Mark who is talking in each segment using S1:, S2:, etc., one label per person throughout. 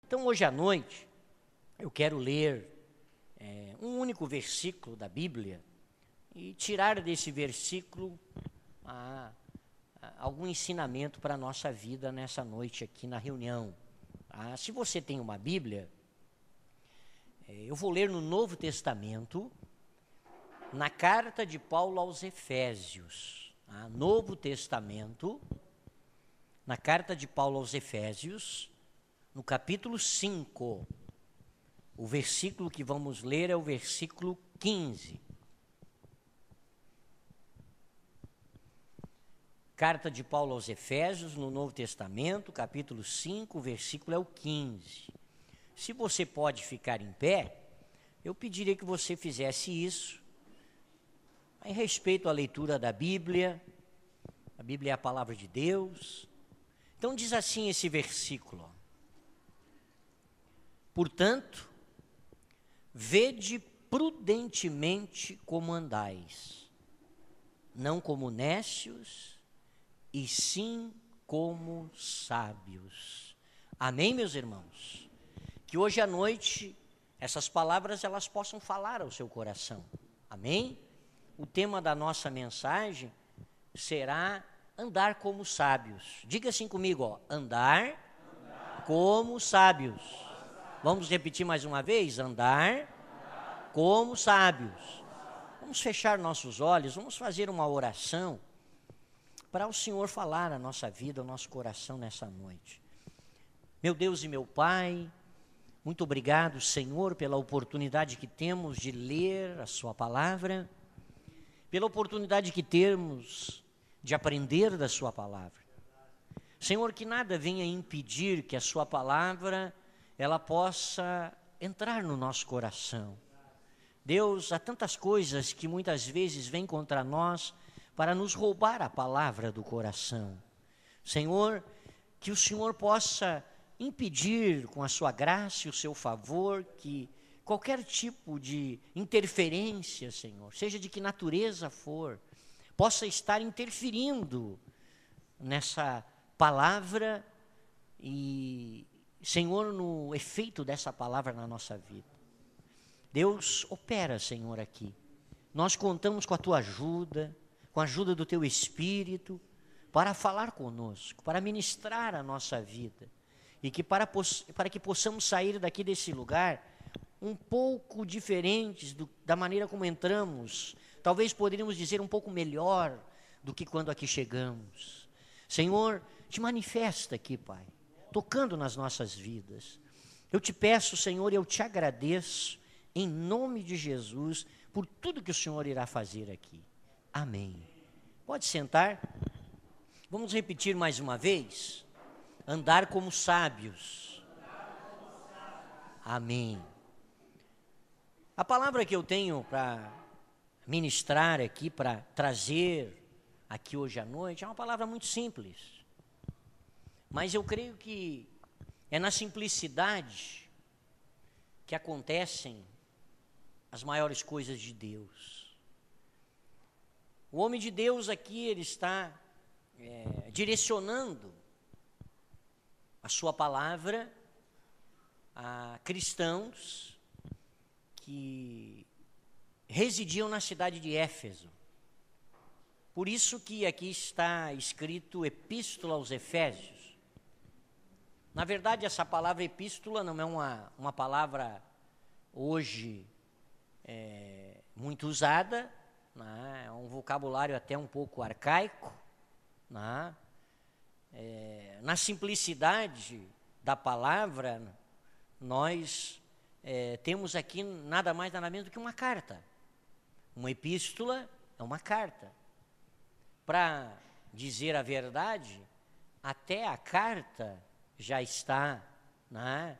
S1: Então, hoje à noite, eu quero ler um único versículo da Bíblia e tirar desse versículo algum ensinamento para a nossa vida nessa noite aqui na reunião. Se você tem uma Bíblia, eu vou ler no Novo Testamento, na carta de Paulo aos Efésios. Novo Testamento, na carta de Paulo aos Efésios, no capítulo 5, o versículo que vamos ler é o versículo 15. Carta de Paulo aos Efésios, no Novo Testamento, capítulo 5, o versículo é o 15. Se você pode ficar em pé, eu pediria que você fizesse isso, em respeito à leitura da Bíblia. A Bíblia é a palavra de Deus. Então diz assim esse versículo: portanto, vede prudentemente como andais, não como nécios, e sim como sábios. Amém, meus irmãos? Que hoje à noite essas palavras elas possam falar ao seu coração. Amém? O tema da nossa mensagem será andar como sábios. Diga assim comigo, andar como sábios. Vamos repetir mais uma vez? Andar como sábios. Vamos fechar nossos olhos, vamos fazer uma oração para o Senhor falar a nossa vida, o nosso coração nessa noite. Meu Deus e meu Pai, muito obrigado, Senhor, pela oportunidade que temos de ler a sua palavra, pela oportunidade que temos de aprender da sua palavra. Senhor, que nada venha impedir que a sua palavra ela possa entrar no nosso coração. Deus, há tantas coisas que muitas vezes vêm contra nós para nos roubar a palavra do coração. Senhor, que o Senhor possa impedir com a sua graça e o seu favor que qualquer tipo de interferência, Senhor, seja de que natureza for, possa estar interferindo nessa palavra e, Senhor, no efeito dessa palavra na nossa vida. Deus, opera, Senhor, aqui. Nós contamos com a tua ajuda, com a ajuda do teu Espírito, para falar conosco, para ministrar a nossa vida. E que para que possamos sair daqui desse lugar um pouco diferentes da maneira como entramos, talvez poderíamos dizer um pouco melhor do que quando aqui chegamos. Senhor, te manifesta aqui, Pai, tocando nas nossas vidas. Eu te peço, Senhor, e eu te agradeço, em nome de Jesus, por tudo que o Senhor irá fazer aqui. Amém. Pode sentar. Vamos repetir mais uma vez. Andar como sábios. Amém. A palavra que eu tenho para ministrar aqui, para trazer aqui hoje à noite, é uma palavra muito simples. Mas eu creio que é na simplicidade que acontecem as maiores coisas de Deus. O homem de Deus aqui, ele está direcionando a sua palavra a cristãos que residiam na cidade de Éfeso. Por isso que aqui está escrito Epístola aos Efésios. Na verdade, essa palavra epístola não é uma palavra hoje muito usada, né? É um vocabulário até um pouco arcaico, né? Na simplicidade da palavra, nós temos aqui nada mais, nada menos do que uma carta. Uma epístola é uma carta. Para dizer a verdade, até a carta já está, né,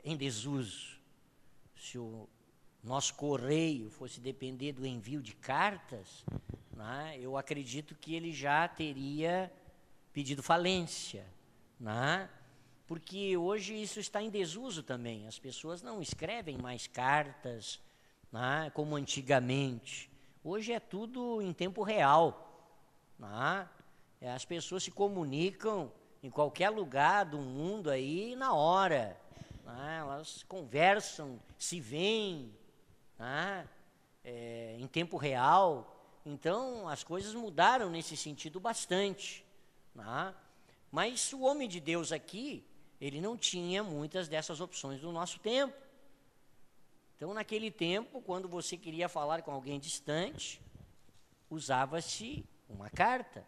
S1: em desuso. Se o nosso correio fosse depender do envio de cartas, né, eu acredito que ele já teria pedido falência, né? Porque hoje isso está em desuso também. As pessoas não escrevem mais cartas, né, como antigamente. Hoje é tudo em tempo real, né? As pessoas se comunicam em qualquer lugar do mundo aí na hora. Né? Elas conversam, se veem, né? Em tempo real. Então, as coisas mudaram nesse sentido bastante. Né? Mas o homem de Deus aqui, ele não tinha muitas dessas opções do nosso tempo. Então, naquele tempo, quando você queria falar com alguém distante, usava-se uma carta.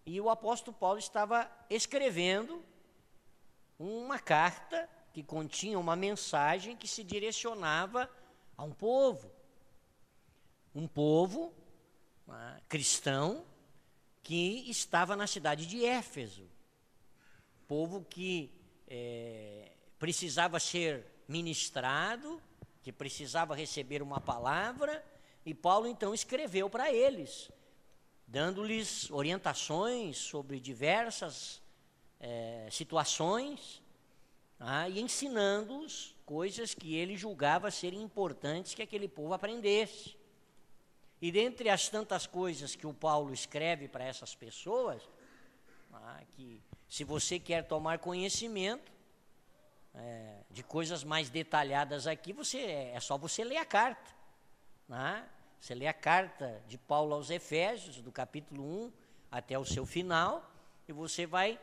S1: E o apóstolo Paulo estava escrevendo uma carta que continha uma mensagem que se direcionava a um povo cristão que estava na cidade de Éfeso, povo que precisava ser ministrado, que precisava receber uma palavra, e Paulo então escreveu para eles, dando-lhes orientações sobre diversas situações, e ensinando-os coisas que ele julgava serem importantes que aquele povo aprendesse. E dentre as tantas coisas que o Paulo escreve para essas pessoas, que se você quer tomar conhecimento de coisas mais detalhadas aqui, é só você ler a carta. Você lê a carta de Paulo aos Efésios, do capítulo 1 até o seu final, e você vai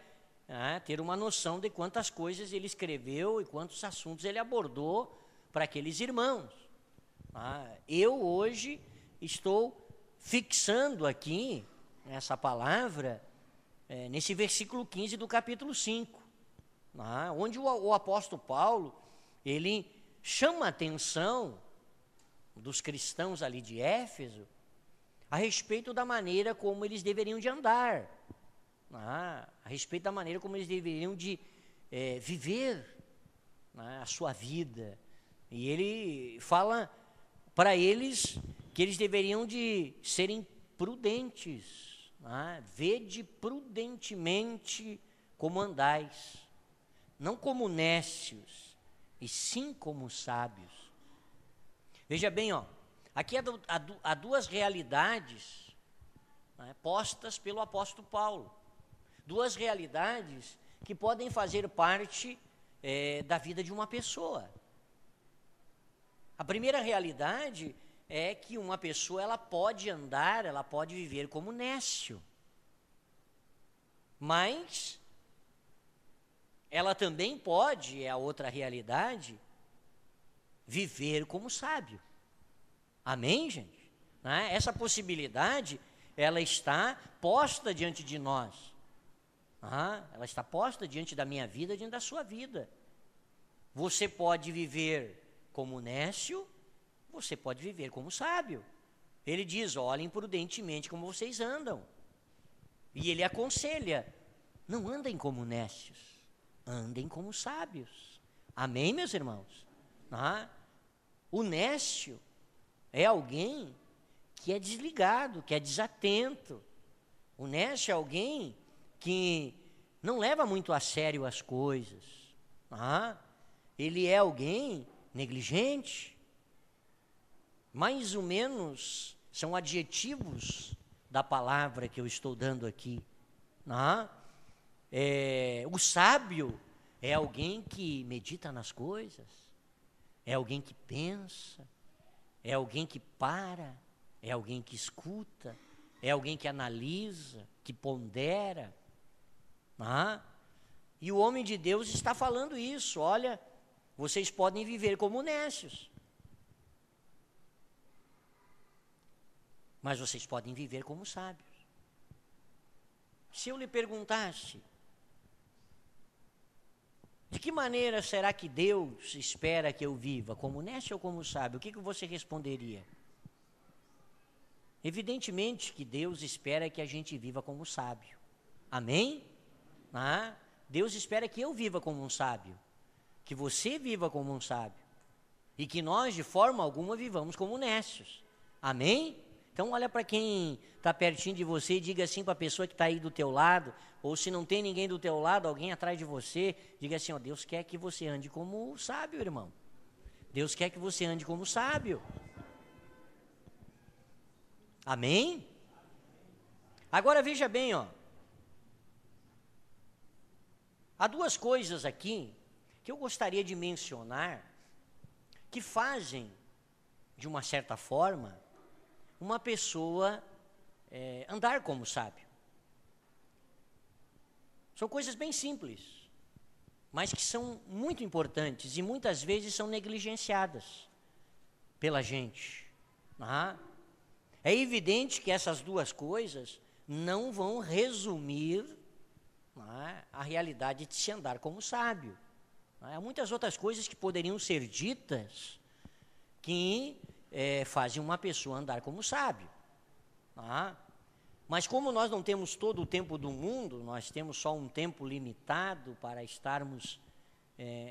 S1: ter uma noção de quantas coisas ele escreveu e quantos assuntos ele abordou para aqueles irmãos. Eu hoje estou fixando aqui essa palavra nesse versículo 15 do capítulo 5, onde o apóstolo Paulo, ele chama a atenção dos cristãos ali de Éfeso a respeito da maneira como eles deveriam de andar, a respeito da maneira como eles deveriam de viver a sua vida. E ele fala para eles que eles deveriam de serem prudentes, vede prudentemente como andais, não como nécios, e sim como sábios. Veja bem, aqui há duas realidades postas pelo apóstolo Paulo, duas realidades que podem fazer parte da vida de uma pessoa. A primeira realidade é que uma pessoa ela pode andar, ela pode viver como nécio, mas ela também pode, é a outra realidade, viver como sábio. Amém, gente? Essa possibilidade, ela está posta diante de nós. Ela está posta diante da minha vida, diante da sua vida. Você pode viver como nécio, você pode viver como sábio. Ele diz, olhem prudentemente como vocês andam. E ele aconselha, não andem como nécios, andem como sábios. Amém, meus irmãos? O nécio é alguém que é desligado, que é desatento. O nécio é alguém que não leva muito a sério as coisas. Ele é alguém negligente. Mais ou menos são adjetivos da palavra que eu estou dando aqui. O sábio é alguém que medita nas coisas, é alguém que pensa, é alguém que para, é alguém que escuta, é alguém que analisa, que pondera. E o homem de Deus está falando isso, olha, vocês podem viver como nécios, mas vocês podem viver como sábios. Se eu lhe perguntasse, de que maneira será que Deus espera que eu viva, como nécio ou como sábio? O que você responderia? Evidentemente que Deus espera que a gente viva como sábio. Amém? Deus espera que eu viva como um sábio, que você viva como um sábio, e que nós, de forma alguma, vivamos como nécios. Amém? Então olha para quem está pertinho de você e diga assim para a pessoa que está aí do teu lado, ou se não tem ninguém do teu lado, alguém atrás de você, diga assim, Deus quer que você ande como sábio, irmão. Deus quer que você ande como sábio. Amém? Agora veja bem, Há duas coisas aqui que eu gostaria de mencionar que fazem, de uma certa forma, uma pessoa andar como sábio. São coisas bem simples, mas que são muito importantes e muitas vezes são negligenciadas pela gente. É evidente que essas duas coisas não vão resumir a realidade de se andar como sábio. Há muitas outras coisas que poderiam ser ditas que fazem uma pessoa andar como sábio. Mas como nós não temos todo o tempo do mundo, nós temos só um tempo limitado para estarmos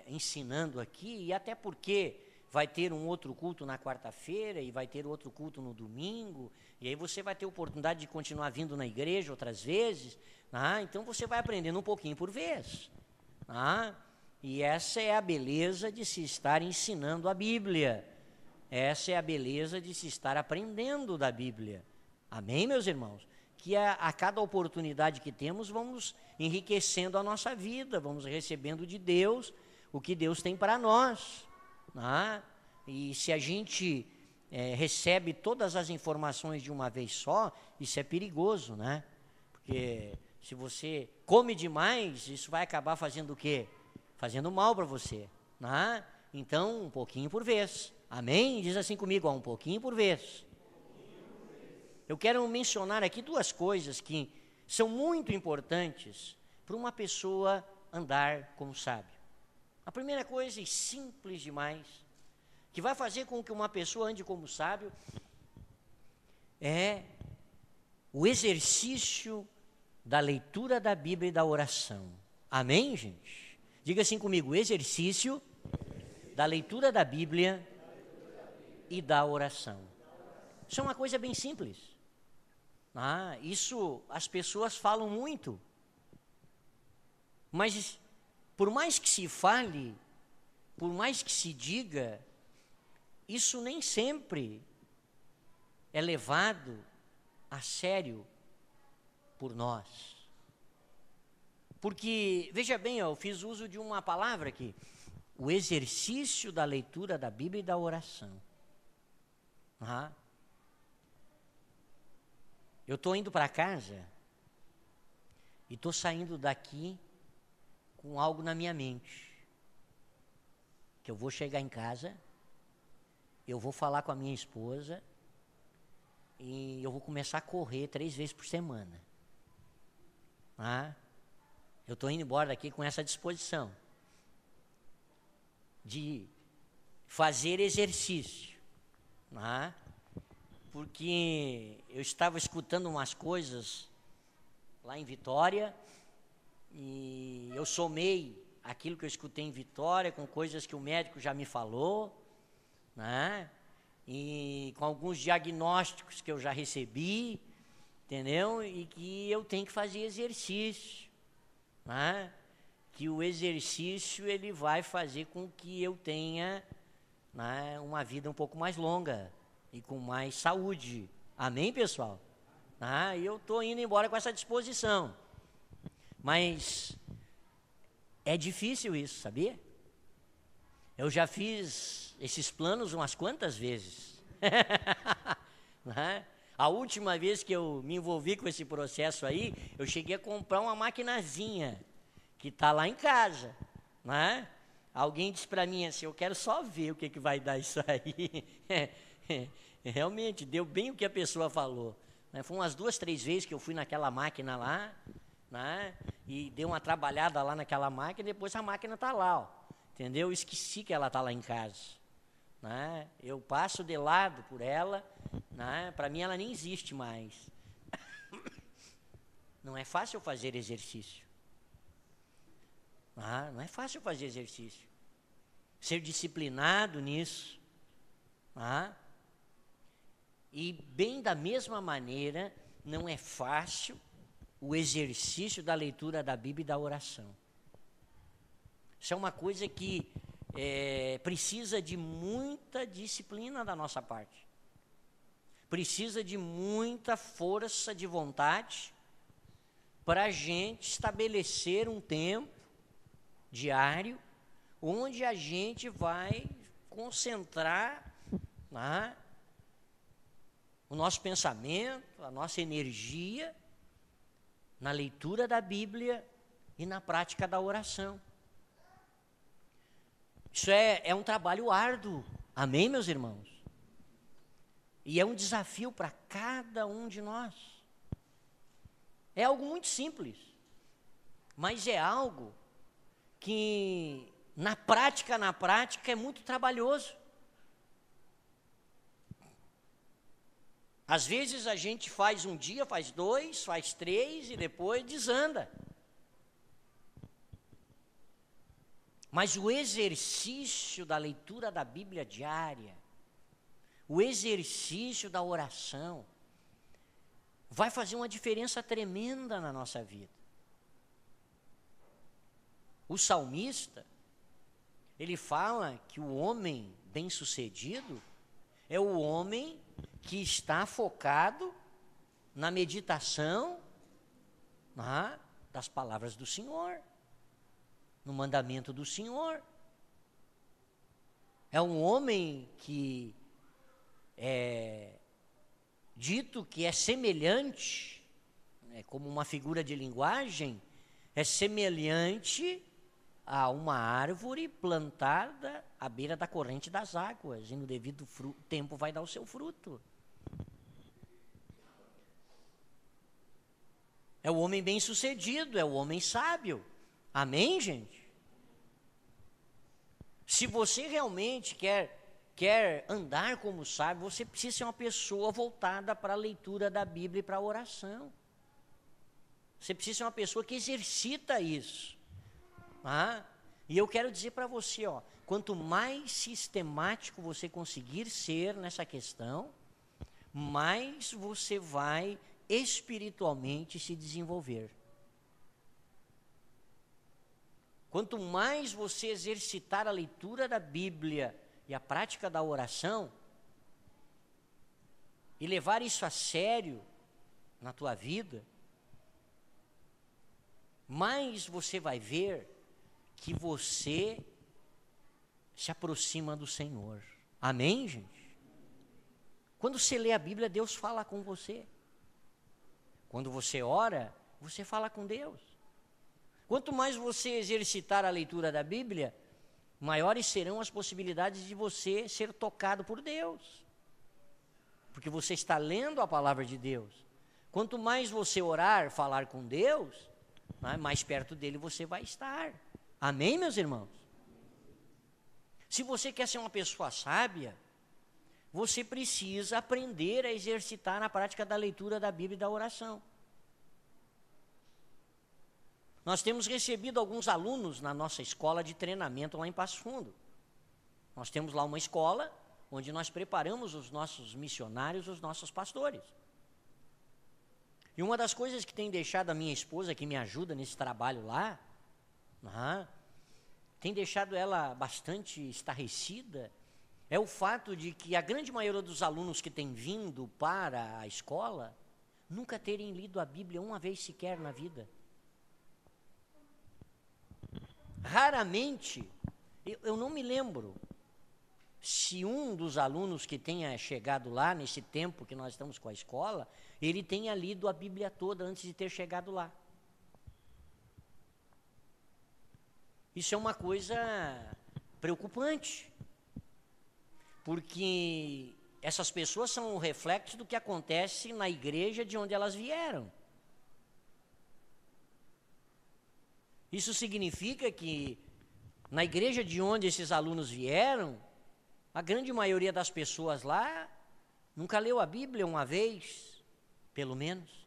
S1: ensinando aqui, e até porque vai ter um outro culto na quarta-feira e vai ter outro culto no domingo, e aí você vai ter oportunidade de continuar vindo na igreja outras vezes, então você vai aprendendo um pouquinho por vez. E essa é a beleza de se estar ensinando a Bíblia. Essa é a beleza de se estar aprendendo da Bíblia. Amém, meus irmãos? Que a cada oportunidade que temos, vamos enriquecendo a nossa vida, vamos recebendo de Deus o que Deus tem para nós. E se a gente recebe todas as informações de uma vez só, isso é perigoso, né? Porque se você come demais, isso vai acabar fazendo o quê? Fazendo mal para você. Então, um pouquinho por vez. Amém? Diz assim comigo, um pouquinho por vez. Eu quero mencionar aqui duas coisas que são muito importantes para uma pessoa andar como sábio. A primeira coisa, e simples demais, que vai fazer com que uma pessoa ande como sábio, é o exercício da leitura da Bíblia e da oração. Amém, gente? Diga assim comigo, exercício da leitura da Bíblia e da oração. Isso é uma coisa bem simples. Isso as pessoas falam muito. Mas por mais que se fale, por mais que se diga, isso nem sempre é levado a sério por nós. Porque, veja bem, eu fiz uso de uma palavra aqui, o exercício da leitura da Bíblia e da oração. Eu estou indo para casa e estou saindo daqui com algo na minha mente. Que eu vou chegar em casa, eu vou falar com a minha esposa e eu vou começar a correr 3 vezes por semana. Eu estou indo embora daqui com essa disposição de fazer exercício. Porque eu estava escutando umas coisas lá em Vitória e eu somei aquilo que eu escutei em Vitória com coisas que o médico já me falou, e com alguns diagnósticos que eu já recebi, entendeu? E que eu tenho que fazer exercício, que o exercício ele vai fazer com que eu tenha uma vida um pouco mais longa e com mais saúde. Amém, pessoal? E eu estou indo embora com essa disposição. Mas é difícil isso, sabia? Eu já fiz esses planos umas quantas vezes. A última vez que eu me envolvi com esse processo aí, eu cheguei a comprar uma maquinazinha que está lá em casa. Alguém disse para mim assim, eu quero só ver o que vai dar isso aí. Realmente, deu bem o que a pessoa falou. Foi umas 2, 3 vezes que eu fui naquela máquina lá, e dei uma trabalhada lá naquela máquina, e depois a máquina está lá, entendeu? Eu esqueci que ela está lá em casa. Eu passo de lado por ela, para mim ela nem existe mais. Não é fácil fazer exercício. Não é fácil fazer exercício. Ser disciplinado nisso. E bem da mesma maneira, não é fácil o exercício da leitura da Bíblia e da oração. Isso é uma coisa que precisa de muita disciplina da nossa parte. Precisa de muita força de vontade para a gente estabelecer um tempo diário, onde a gente vai concentrar, né, o nosso pensamento, a nossa energia na leitura da Bíblia e na prática da oração. Isso é um trabalho árduo, amém, meus irmãos? E é um desafio para cada um de nós. É algo muito simples, mas é algo que na prática é muito trabalhoso. Às vezes a gente faz um dia, faz 2, faz 3 e depois desanda. Mas o exercício da leitura da Bíblia diária, o exercício da oração, vai fazer uma diferença tremenda na nossa vida. O salmista, ele fala que o homem bem-sucedido é o homem que está focado na meditação das palavras do Senhor, no mandamento do Senhor. É um homem que é dito que é semelhante, como uma figura de linguagem, é semelhante a uma árvore plantada à beira da corrente das águas, e no devido tempo vai dar o seu fruto. É o homem bem-sucedido, é o homem sábio. Amém, gente? Se você realmente quer andar como sábio, você precisa ser uma pessoa voltada para a leitura da Bíblia e para a oração. Você precisa ser uma pessoa que exercita isso. E eu quero dizer para você, quanto mais sistemático você conseguir ser nessa questão, mais você vai espiritualmente se desenvolver. Quanto mais você exercitar a leitura da Bíblia e a prática da oração, e levar isso a sério na tua vida, mais você vai ver que você se aproxima do Senhor. Amém, gente? Quando você lê a Bíblia, Deus fala com você. Quando você ora, você fala com Deus. Quanto mais você exercitar a leitura da Bíblia, maiores serão as possibilidades de você ser tocado por Deus. Porque você está lendo a palavra de Deus. Quanto mais você orar, falar com Deus, mais perto dele você vai estar. Amém, meus irmãos? Se você quer ser uma pessoa sábia, você precisa aprender a exercitar na prática da leitura da Bíblia e da oração. Nós temos recebido alguns alunos na nossa escola de treinamento lá em Passo Fundo. Nós temos lá uma escola onde nós preparamos os nossos missionários, os nossos pastores. E uma das coisas que tem deixado a minha esposa, que me ajuda nesse trabalho lá, tem deixado ela bastante estarrecida, é o fato de que a grande maioria dos alunos que têm vindo para a escola nunca terem lido a Bíblia uma vez sequer na vida. Raramente, eu não me lembro se um dos alunos que tenha chegado lá, nesse tempo que nós estamos com a escola, ele tenha lido a Bíblia toda antes de ter chegado lá. Isso é uma coisa preocupante, porque essas pessoas são o reflexo do que acontece na igreja de onde elas vieram. Isso significa que na igreja de onde esses alunos vieram, a grande maioria das pessoas lá nunca leu a Bíblia uma vez, pelo menos.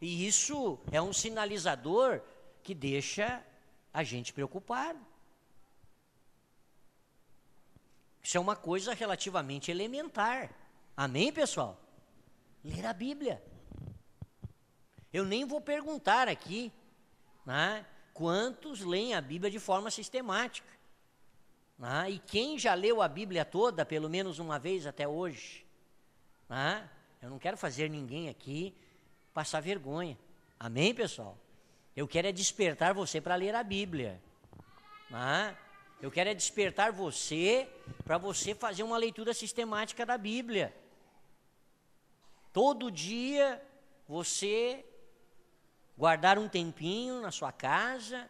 S1: E isso é um sinalizador que deixa a gente preocupado. Isso é uma coisa relativamente elementar. Amém, pessoal? Ler a Bíblia. Eu nem vou perguntar aqui, quantos leem a Bíblia de forma sistemática. E quem já leu a Bíblia toda, pelo menos uma vez até hoje. Eu não quero fazer ninguém aqui passar vergonha. Amém, pessoal? Eu quero é despertar você para ler a Bíblia. Eu quero é despertar você para você fazer uma leitura sistemática da Bíblia. Todo dia você guardar um tempinho na sua casa,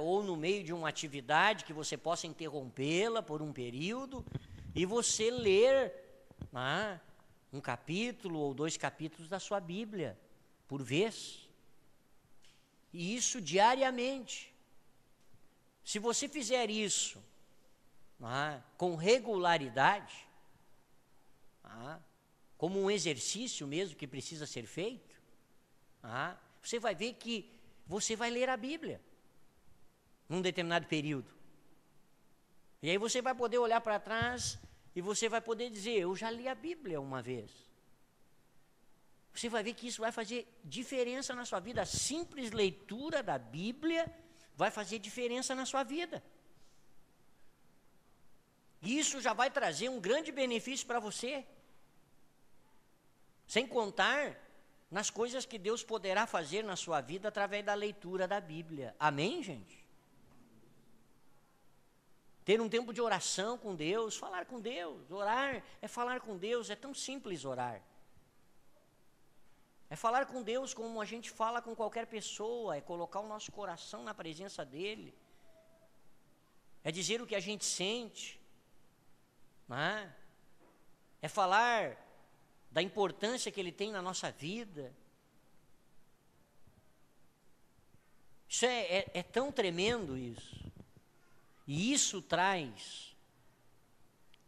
S1: ou no meio de uma atividade que você possa interrompê-la por um período, e você ler um capítulo ou 2 capítulos da sua Bíblia por vez. E isso diariamente. Se você fizer isso com regularidade, como um exercício mesmo que precisa ser feito, você vai ver que você vai ler a Bíblia num determinado período. E aí você vai poder olhar para trás e você vai poder dizer, eu já li a Bíblia uma vez. Você vai ver que isso vai fazer diferença na sua vida. A simples leitura da Bíblia vai fazer diferença na sua vida. E isso já vai trazer um grande benefício para você. Sem contar nas coisas que Deus poderá fazer na sua vida através da leitura da Bíblia. Amém, gente? Ter um tempo de oração com Deus, falar com Deus. Orar é falar com Deus, é tão simples orar. É falar com Deus como a gente fala com qualquer pessoa, é colocar o nosso coração na presença dEle. É dizer o que a gente sente. É falar da importância que Ele tem na nossa vida. Isso é tão tremendo isso. E isso traz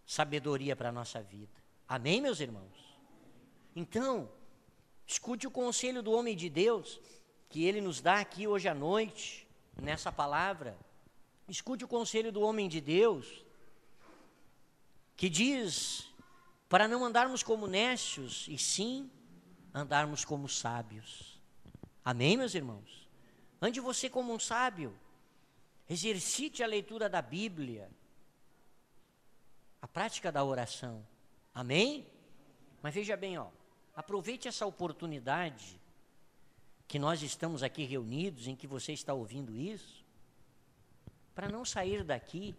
S1: sabedoria para a nossa vida. Amém, meus irmãos? Então, escute o conselho do homem de Deus, que ele nos dá aqui hoje à noite, nessa palavra. Escute o conselho do homem de Deus, que diz, para não andarmos como nécios, e sim andarmos como sábios. Amém, meus irmãos? Ande você como um sábio. Exercite a leitura da Bíblia, a prática da oração. Amém? Mas veja bem, aproveite essa oportunidade que nós estamos aqui reunidos, em que você está ouvindo isso, para não sair daqui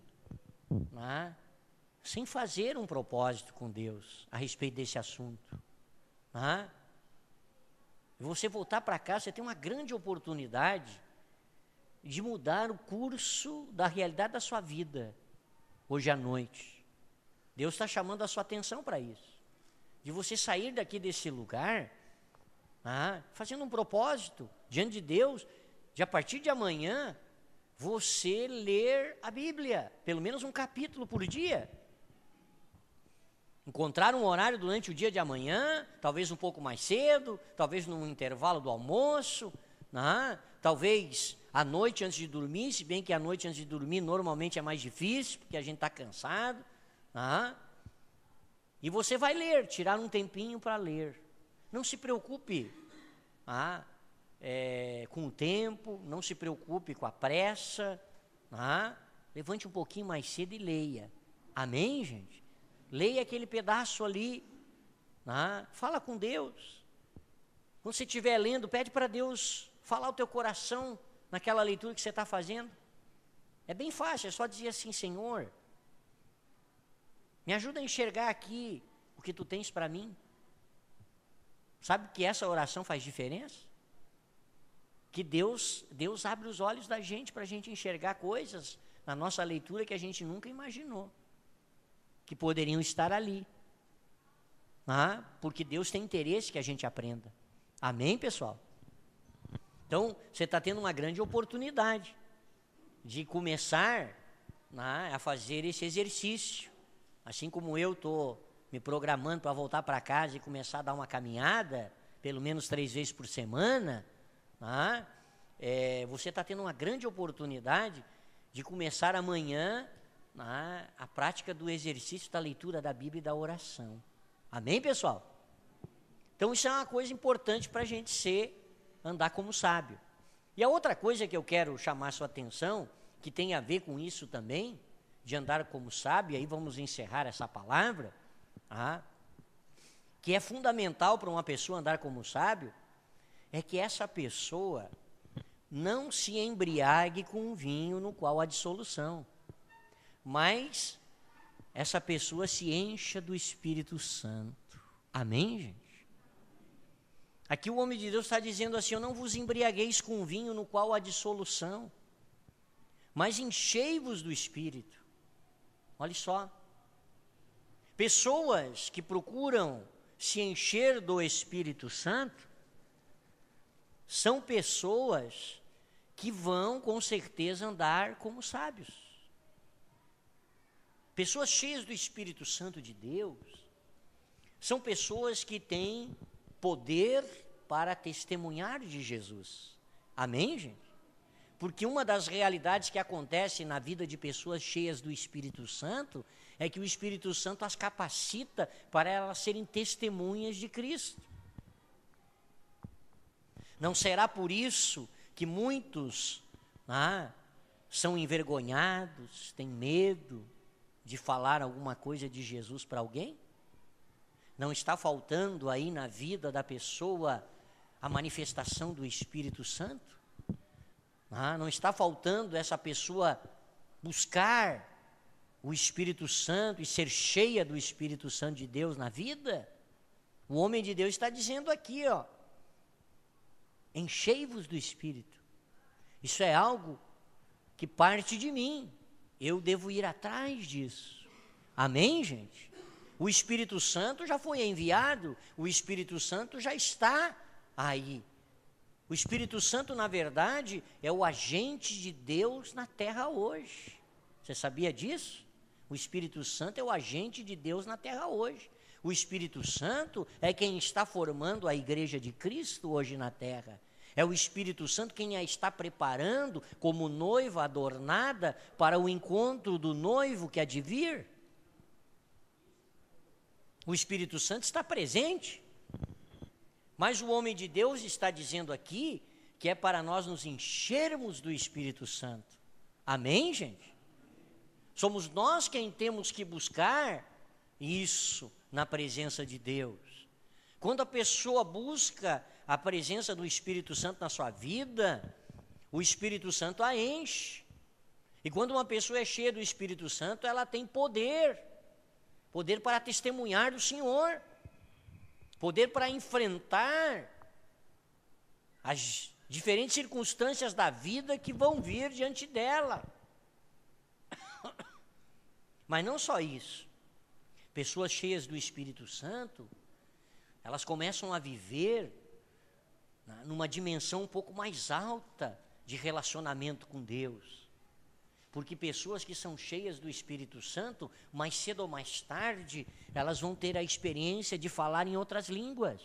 S1: sem fazer um propósito com Deus a respeito desse assunto. E você voltar para cá, você tem uma grande oportunidade de mudar o curso da realidade da sua vida hoje à noite. Deus está chamando a sua atenção para isso. De você sair daqui desse lugar, fazendo um propósito diante de Deus, de a partir de amanhã, você ler a Bíblia, pelo menos um capítulo por dia. Encontrar um horário durante o dia de amanhã, talvez um pouco mais cedo, talvez no intervalo do almoço, talvez à noite antes de dormir, se bem que à noite antes de dormir normalmente é mais difícil, porque a gente está cansado. E você vai ler, tirar um tempinho para ler. Não se preocupe com o tempo, não se preocupe com a pressa. Levante um pouquinho mais cedo e leia. Amém, gente? Leia aquele pedaço ali. Fala com Deus. Quando você estiver lendo, pede para Deus falar o teu coração naquela leitura que você está fazendo. É bem fácil, é só dizer assim, Senhor, me ajuda a enxergar aqui o que Tu tens para mim. Sabe que essa oração faz diferença? Que Deus abre os olhos da gente para a gente enxergar coisas na nossa leitura que a gente nunca imaginou que poderiam estar ali. Porque Deus tem interesse que a gente aprenda. Amém, pessoal? Então, você está tendo uma grande oportunidade de começar a fazer esse exercício. Assim como eu estou me programando para voltar para casa e começar a dar uma caminhada, pelo menos 3 vezes por semana, você está tendo uma grande oportunidade de começar amanhã a prática do exercício da leitura da Bíblia e da oração. Amém, pessoal? Então, isso é uma coisa importante para a gente andar como sábio. E a outra coisa que eu quero chamar a sua atenção, que tem a ver com isso também, de andar como sábio, aí vamos encerrar essa palavra, que é fundamental para uma pessoa andar como sábio, é que essa pessoa, não se embriague com o vinho no qual há dissolução, mas essa pessoa se encha do Espírito Santo. Amém, gente? Aqui o homem de Deus está dizendo assim: eu não vos embriagueis com vinho no qual há dissolução, mas enchei-vos do Espírito. Olha só, pessoas que procuram se encher do Espírito Santo são pessoas que vão com certeza andar como sábios. Pessoas cheias do Espírito Santo de Deus são pessoas que têm poder para testemunhar de Jesus. Amém, gente? Porque uma das realidades que acontece na vida de pessoas cheias do Espírito Santo é que o Espírito Santo as capacita para elas serem testemunhas de Cristo. Não será por isso que muitos são envergonhados, têm medo de falar alguma coisa de Jesus para alguém? Não está faltando aí na vida da pessoa a manifestação do Espírito Santo? Não está faltando essa pessoa buscar o Espírito Santo e ser cheia do Espírito Santo de Deus na vida? O homem de Deus está dizendo aqui, enchei-vos do Espírito. Isso é algo que parte de mim. Eu devo ir atrás disso. Amém, gente? O Espírito Santo já foi enviado, o Espírito Santo já está aí. O Espírito Santo, na verdade, é o agente de Deus na terra hoje. Você sabia disso? O Espírito Santo é o agente de Deus na terra hoje. O Espírito Santo é quem está formando a igreja de Cristo hoje na terra. É o Espírito Santo quem a está preparando como noiva adornada para o encontro do noivo que há de vir. O Espírito Santo está presente. Mas o homem de Deus está dizendo aqui que é para nós nos enchermos do Espírito Santo. Amém, gente? Somos nós quem temos que buscar isso na presença de Deus. Quando a pessoa busca a presença do Espírito Santo na sua vida, o Espírito Santo a enche. E quando uma pessoa é cheia do Espírito Santo, ela tem poder para testemunhar do Senhor, poder para enfrentar as diferentes circunstâncias da vida que vão vir diante dela. Mas não só isso. Pessoas cheias do Espírito Santo, elas começam a viver numa dimensão um pouco mais alta de relacionamento com Deus. Porque pessoas que são cheias do Espírito Santo, mais cedo ou mais tarde, elas vão ter a experiência de falar em outras línguas,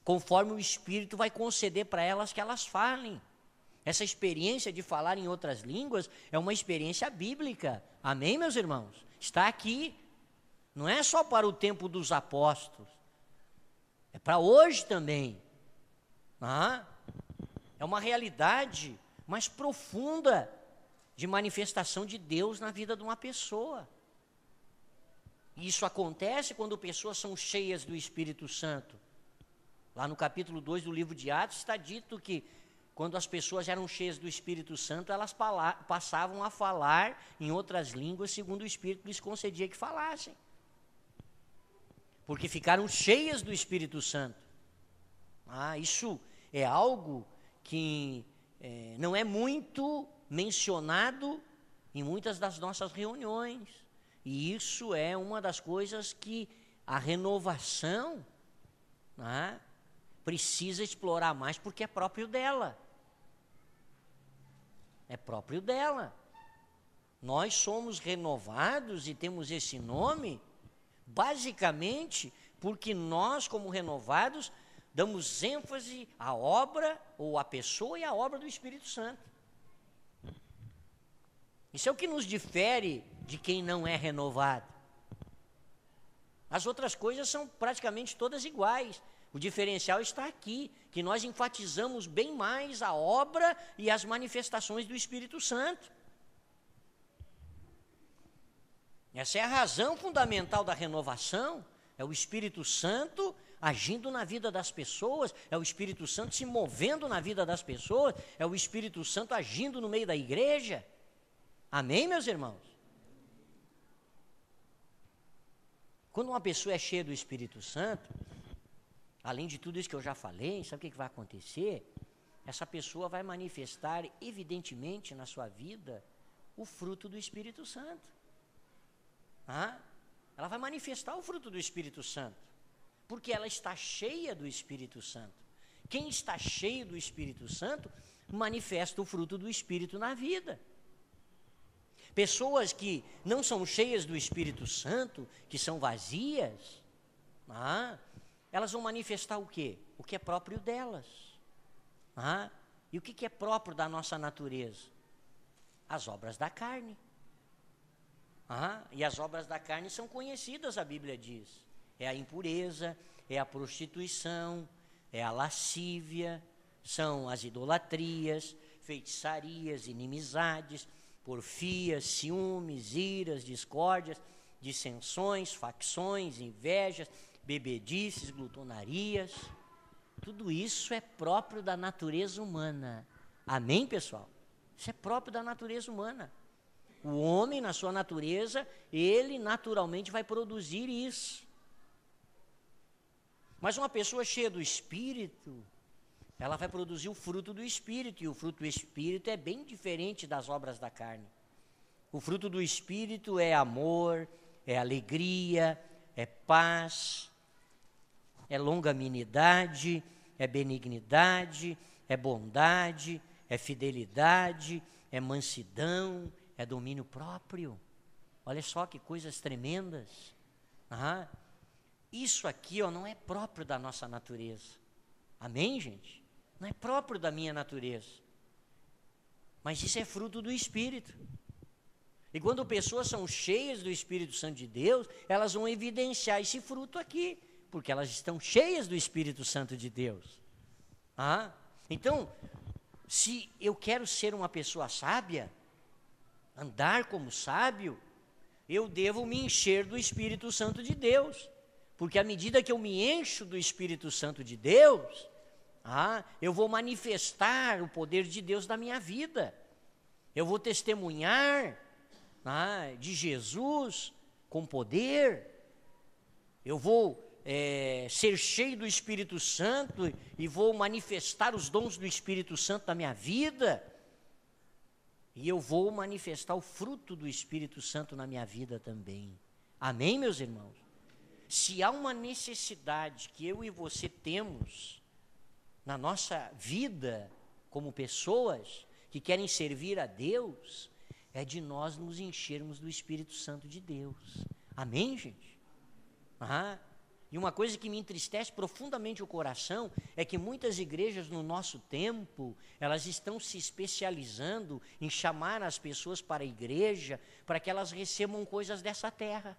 S1: conforme o Espírito vai conceder para elas que elas falem. Essa experiência de falar em outras línguas é uma experiência bíblica. Amém, meus irmãos? Está aqui. Não é só para o tempo dos apóstolos, é para hoje também. É uma realidade mais profunda de manifestação de Deus na vida de uma pessoa. E isso acontece quando pessoas são cheias do Espírito Santo. Lá no capítulo 2 do livro de Atos está dito que quando as pessoas eram cheias do Espírito Santo, elas passavam a falar em outras línguas segundo o Espírito lhes concedia que falassem. Porque ficaram cheias do Espírito Santo. Isso é algo que não é muito mencionado em muitas das nossas reuniões. E isso é uma das coisas que a renovação precisa explorar mais, porque é próprio dela. É próprio dela. Nós somos renovados e temos esse nome basicamente porque nós, como renovados, damos ênfase à obra ou à pessoa e à obra do Espírito Santo. Isso é o que nos difere de quem não é renovado. As outras coisas são praticamente todas iguais. O diferencial está aqui, que nós enfatizamos bem mais a obra e as manifestações do Espírito Santo. Essa é a razão fundamental da renovação, é o Espírito Santo agindo na vida das pessoas, é o Espírito Santo se movendo na vida das pessoas, é o Espírito Santo agindo no meio da igreja. Amém, meus irmãos? Quando uma pessoa é cheia do Espírito Santo, além de tudo isso que eu já falei, sabe o que vai acontecer? Essa pessoa vai manifestar evidentemente na sua vida o fruto do Espírito Santo. Ela vai manifestar o fruto do Espírito Santo, porque ela está cheia do Espírito Santo. Quem está cheio do Espírito Santo manifesta o fruto do Espírito na vida. Pessoas que não são cheias do Espírito Santo, que são vazias, elas vão manifestar o quê? O que é próprio delas. E o que é próprio da nossa natureza? As obras da carne. E as obras da carne são conhecidas, a Bíblia diz. É a impureza, é a prostituição, é a lascívia, são as idolatrias, feitiçarias, inimizades, porfias, ciúmes, iras, discórdias, dissensões, facções, invejas, bebedices, glutonarias. Tudo isso é próprio da natureza humana. Amém, pessoal? Isso é próprio da natureza humana. O homem, na sua natureza, ele naturalmente vai produzir isso. Mas uma pessoa cheia do Espírito, ela vai produzir o fruto do Espírito, e o fruto do Espírito é bem diferente das obras da carne. O fruto do Espírito é amor, é alegria, é paz, é longanimidade, é benignidade, é bondade, é fidelidade, é mansidão, é domínio próprio. Olha só que coisas tremendas. Isso aqui não é próprio da nossa natureza. Amém, gente? Não é próprio da minha natureza. Mas isso é fruto do Espírito. E quando pessoas são cheias do Espírito Santo de Deus, elas vão evidenciar esse fruto aqui, porque elas estão cheias do Espírito Santo de Deus. Então, se eu quero ser uma pessoa sábia, andar como sábio, eu devo me encher do Espírito Santo de Deus, porque à medida que eu me encho do Espírito Santo de Deus, eu vou manifestar o poder de Deus na minha vida, eu vou testemunhar de Jesus com poder, eu vou ser cheio do Espírito Santo e vou manifestar os dons do Espírito Santo na minha vida, e eu vou manifestar o fruto do Espírito Santo na minha vida também. Amém, meus irmãos? Se há uma necessidade que eu e você temos na nossa vida como pessoas que querem servir a Deus, é de nós nos enchermos do Espírito Santo de Deus. Amém, gente? E uma coisa que me entristece profundamente o coração é que muitas igrejas no nosso tempo, elas estão se especializando em chamar as pessoas para a igreja para que elas recebam coisas dessa terra.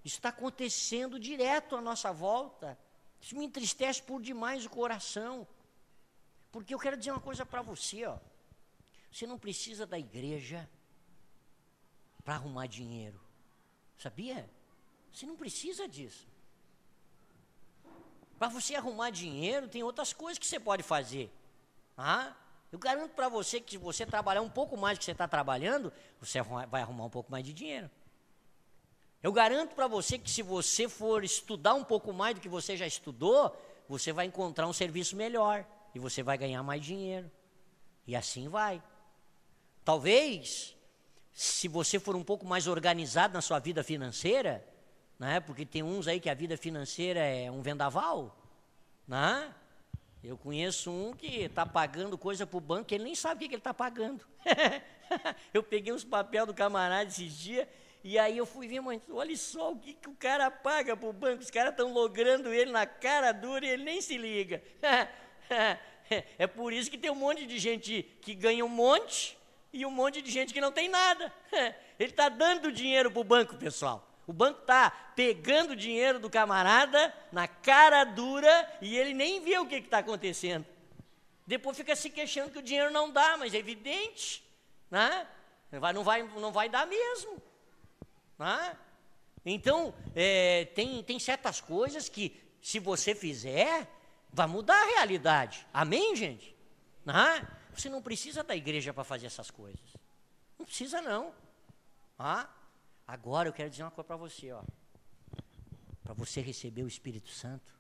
S1: Isso está acontecendo direto à nossa volta. Isso me entristece por demais o coração. Porque eu quero dizer uma coisa para você, você não precisa da igreja para arrumar dinheiro. Sabia? Você não precisa disso. Para você arrumar dinheiro, tem outras coisas que você pode fazer. Eu garanto para você que se você trabalhar um pouco mais do que você está trabalhando, você vai arrumar um pouco mais de dinheiro. Eu garanto para você que se você for estudar um pouco mais do que você já estudou, você vai encontrar um serviço melhor e você vai ganhar mais dinheiro. E assim vai. Talvez, se você for um pouco mais organizado na sua vida financeira, porque tem uns aí que a vida financeira é um vendaval, eu conheço um que está pagando coisa para o banco que ele nem sabe o que ele está pagando. Eu peguei uns papéis do camarada esses dias, e aí eu fui ver, mas olha só o que o cara paga para o banco, os caras estão logrando ele na cara dura e ele nem se liga. É por isso que tem um monte de gente que ganha um monte e um monte de gente que não tem nada. Ele está dando dinheiro para o banco, pessoal. O banco está pegando o dinheiro do camarada na cara dura e ele nem vê o que está acontecendo. Depois fica se queixando que o dinheiro não dá, mas é evidente, não vai dar mesmo. Então, tem certas coisas que, se você fizer, vai mudar a realidade. Amém, gente? Você não precisa da igreja para fazer essas coisas. Não precisa, não. Agora eu quero dizer uma coisa para você, ó. Para você receber o Espírito Santo,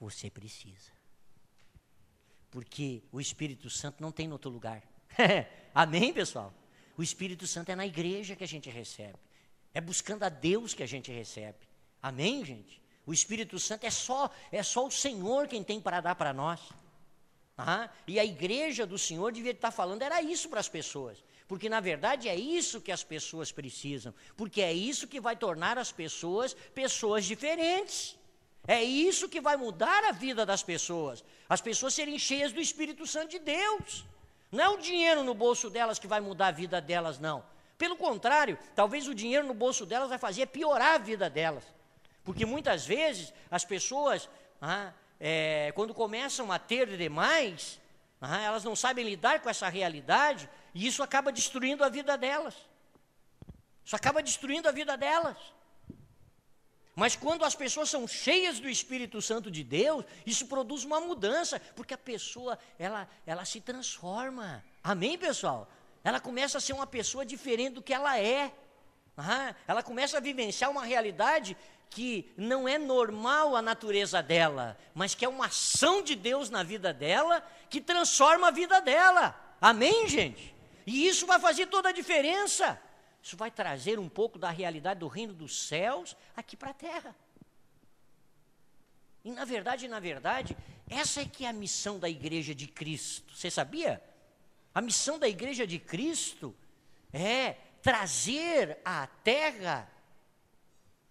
S1: você precisa. Porque o Espírito Santo não tem em outro lugar. Amém, pessoal? O Espírito Santo é na igreja que a gente recebe. É buscando a Deus que a gente recebe. Amém, gente? O Espírito Santo é só o Senhor quem tem para dar para nós. E a igreja do Senhor devia estar falando, era isso para as pessoas. Porque, na verdade, é isso que as pessoas precisam. Porque é isso que vai tornar as pessoas diferentes. É isso que vai mudar a vida das pessoas. As pessoas serem cheias do Espírito Santo de Deus. Não é o dinheiro no bolso delas que vai mudar a vida delas, não. Pelo contrário, talvez o dinheiro no bolso delas vai fazer piorar a vida delas. Porque muitas vezes as pessoas, quando começam a ter demais, elas não sabem lidar com essa realidade e isso acaba destruindo a vida delas. Isso acaba destruindo a vida delas. Mas quando as pessoas são cheias do Espírito Santo de Deus, isso produz uma mudança, porque a pessoa, ela se transforma. Amém, pessoal? Ela começa a ser uma pessoa diferente do que ela é. Ela começa a vivenciar uma realidade que não é normal a natureza dela, mas que é uma ação de Deus na vida dela, que transforma a vida dela. Amém, gente? E isso vai fazer toda a diferença. Isso vai trazer um pouco da realidade do reino dos céus aqui para a terra. E na verdade, essa é que é a missão da igreja de Cristo. Você sabia? A missão da igreja de Cristo é trazer à terra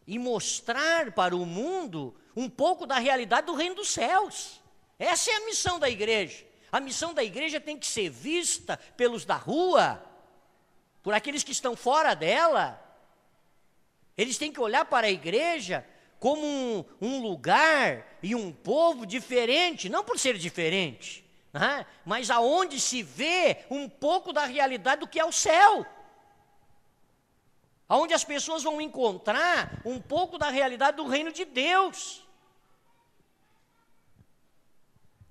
S1: e mostrar para o mundo um pouco da realidade do reino dos céus. Essa é a missão da igreja. A missão da igreja tem que ser vista pelos da rua, por aqueles que estão fora dela. Eles têm que olhar para a igreja como um lugar e um povo diferente, não por ser diferente, mas aonde se vê um pouco da realidade do que é o céu. Aonde as pessoas vão encontrar um pouco da realidade do reino de Deus.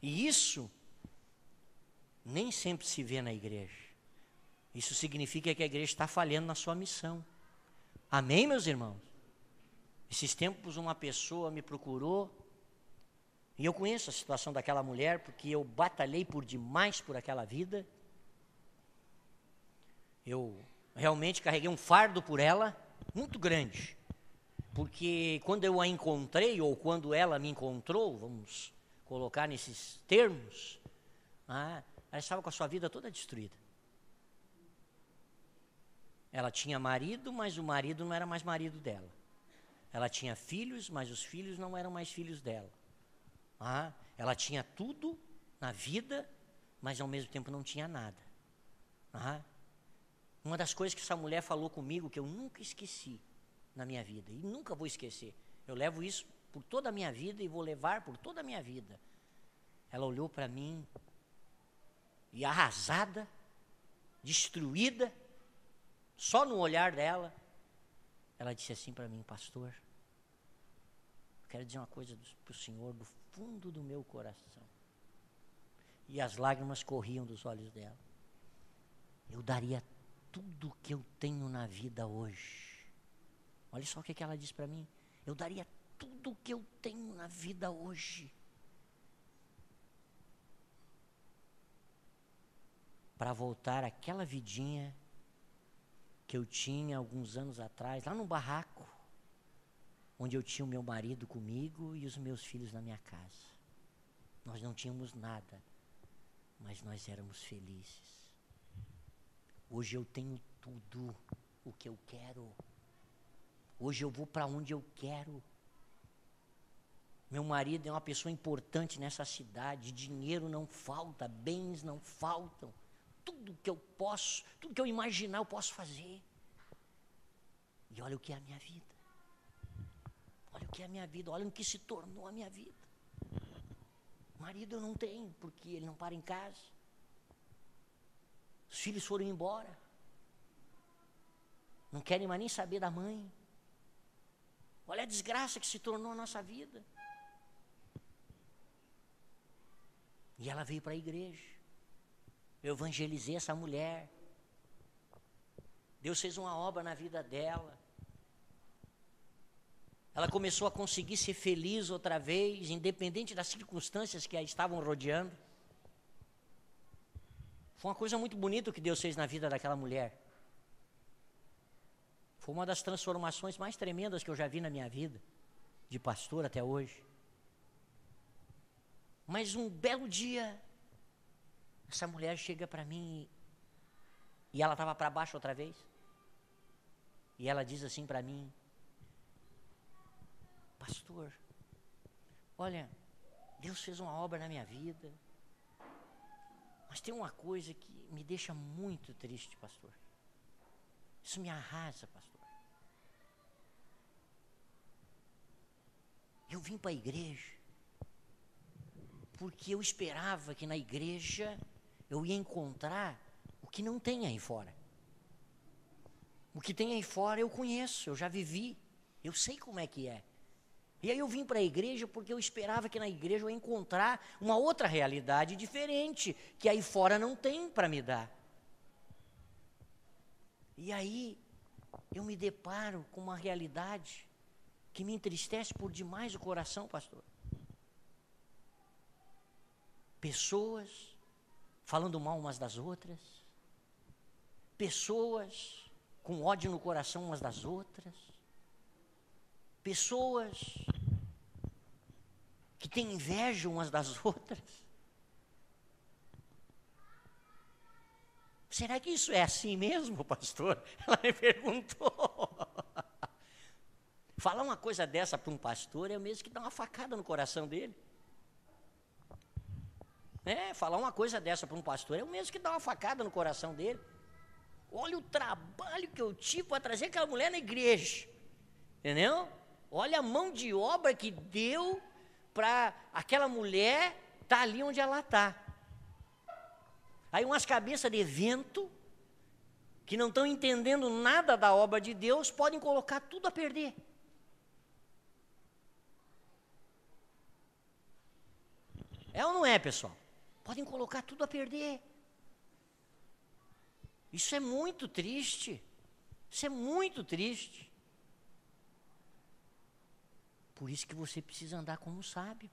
S1: E isso nem sempre se vê na igreja. Isso significa que a igreja está falhando na sua missão. Amém, meus irmãos? Esses tempos uma pessoa me procurou, e eu conheço a situação daquela mulher, porque eu batalhei por demais por aquela vida. Eu realmente carreguei um fardo por ela, muito grande. Porque quando eu a encontrei, ou quando ela me encontrou, vamos colocar nesses termos, ela estava com a sua vida toda destruída. Ela tinha marido, mas o marido não era mais marido dela. Ela tinha filhos, mas os filhos não eram mais filhos dela. Ela tinha tudo na vida, mas ao mesmo tempo não tinha nada. Uma das coisas que essa mulher falou comigo, que eu nunca esqueci na minha vida, e nunca vou esquecer. Eu levo isso por toda a minha vida e vou levar por toda a minha vida. Ela olhou para mim e arrasada, destruída, só no olhar dela, ela disse assim para mim: pastor, eu quero dizer uma coisa para o senhor do fundo do meu coração. E as lágrimas corriam dos olhos dela. Eu daria tudo o que eu tenho na vida hoje. Olha só o que ela disse para mim. Eu daria tudo o que eu tenho na vida hoje para voltar àquela vidinha que eu tinha alguns anos atrás, lá no barraco, onde eu tinha o meu marido comigo e os meus filhos na minha casa. Nós não tínhamos nada, mas nós éramos felizes. Hoje eu tenho tudo o que eu quero. Hoje eu vou para onde eu quero. Meu marido é uma pessoa importante nessa cidade, dinheiro não falta, bens não faltam. Tudo que eu posso, tudo que eu imaginar eu posso fazer. E olha o que é a minha vida. Olha o que é a minha vida, olha o que se tornou a minha vida. Marido eu não tenho, porque ele não para em casa. Os filhos foram embora. Não querem mais nem saber da mãe. Olha a desgraça que se tornou a nossa vida. E ela veio para a igreja. Eu evangelizei essa mulher. Deus fez uma obra na vida dela. Ela começou a conseguir ser feliz outra vez, independente das circunstâncias que a estavam rodeando. Foi uma coisa muito bonita o que Deus fez na vida daquela mulher. Foi uma das transformações mais tremendas que eu já vi na minha vida, de pastor até hoje. Mas um belo dia, essa mulher chega para mim e ela estava para baixo outra vez. E ela diz assim para mim: pastor, olha, Deus fez uma obra na minha vida, mas tem uma coisa que me deixa muito triste, pastor. Isso me arrasa, pastor. Eu vim para a igreja porque eu esperava que na igreja eu ia encontrar o que não tem aí fora. O que tem aí fora eu conheço, eu já vivi, eu sei como é que é. E aí eu vim para a igreja porque eu esperava que na igreja eu ia encontrar uma outra realidade diferente, que aí fora não tem para me dar. E aí eu me deparo com uma realidade que me entristece por demais o coração, pastor. Pessoas falando mal umas das outras, pessoas com ódio no coração umas das outras, pessoas que têm inveja umas das outras. Será que isso é assim mesmo, pastor? Ela me perguntou. Falar uma coisa dessa para um pastor é o mesmo que dar uma facada no coração dele. Falar uma coisa dessa para um pastor é o mesmo que dar uma facada no coração dele. Olha o trabalho que eu tive para trazer aquela mulher na igreja. Entendeu? Olha a mão de obra que deu para aquela mulher estar ali onde ela está. Aí umas cabeças de vento, que não estão entendendo nada da obra de Deus, podem colocar tudo a perder. É ou não é, pessoal? Podem colocar tudo a perder. Isso é muito triste. Isso é muito triste. Por isso que você precisa andar como sábio.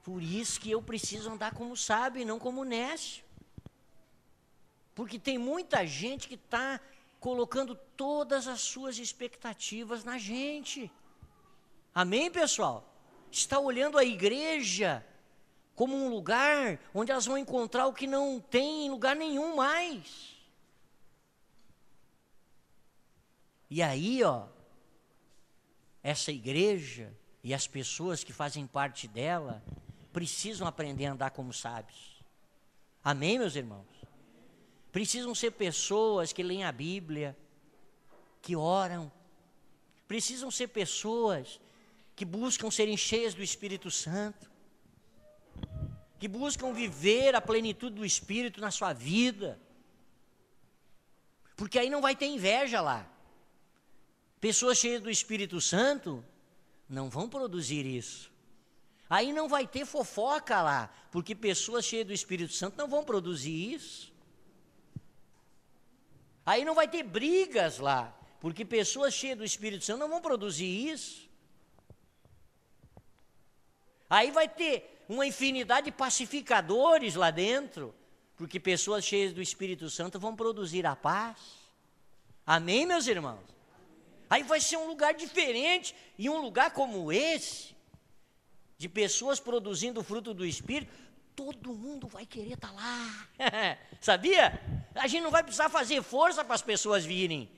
S1: Por isso que eu preciso andar como sábio e não como nécio. Porque tem muita gente que está colocando todas as suas expectativas na gente. Amém, pessoal? Está olhando a igreja como um lugar onde elas vão encontrar o que não tem em lugar nenhum mais. E aí, essa igreja e as pessoas que fazem parte dela precisam aprender a andar como sábios. Amém, meus irmãos? Precisam ser pessoas que leem a Bíblia, que oram. Precisam ser pessoas que buscam serem cheias do Espírito Santo, que buscam viver a plenitude do Espírito na sua vida, porque aí não vai ter inveja lá. Pessoas cheias do Espírito Santo não vão produzir isso. Aí não vai ter fofoca lá, porque pessoas cheias do Espírito Santo não vão produzir isso. Aí não vai ter brigas lá, porque pessoas cheias do Espírito Santo não vão produzir isso. Aí vai ter uma infinidade de pacificadores lá dentro, porque pessoas cheias do Espírito Santo vão produzir a paz. Amém, meus irmãos? Aí vai ser um lugar diferente, e um lugar como esse, de pessoas produzindo o fruto do Espírito, todo mundo vai querer estar lá. Sabia? A gente não vai precisar fazer força para as pessoas virem.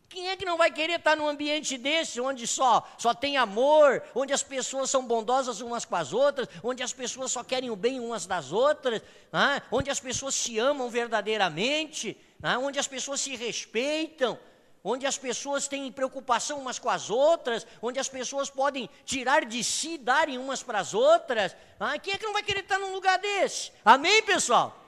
S1: Quem é que não vai querer estar num ambiente desse, onde só tem amor, onde as pessoas são bondosas umas com as outras, onde as pessoas só querem o bem umas das outras, onde as pessoas se amam verdadeiramente, onde as pessoas se respeitam, onde as pessoas têm preocupação umas com as outras, onde as pessoas podem tirar de si e darem umas para as outras. Quem é que não vai querer estar num lugar desse? Amém, pessoal?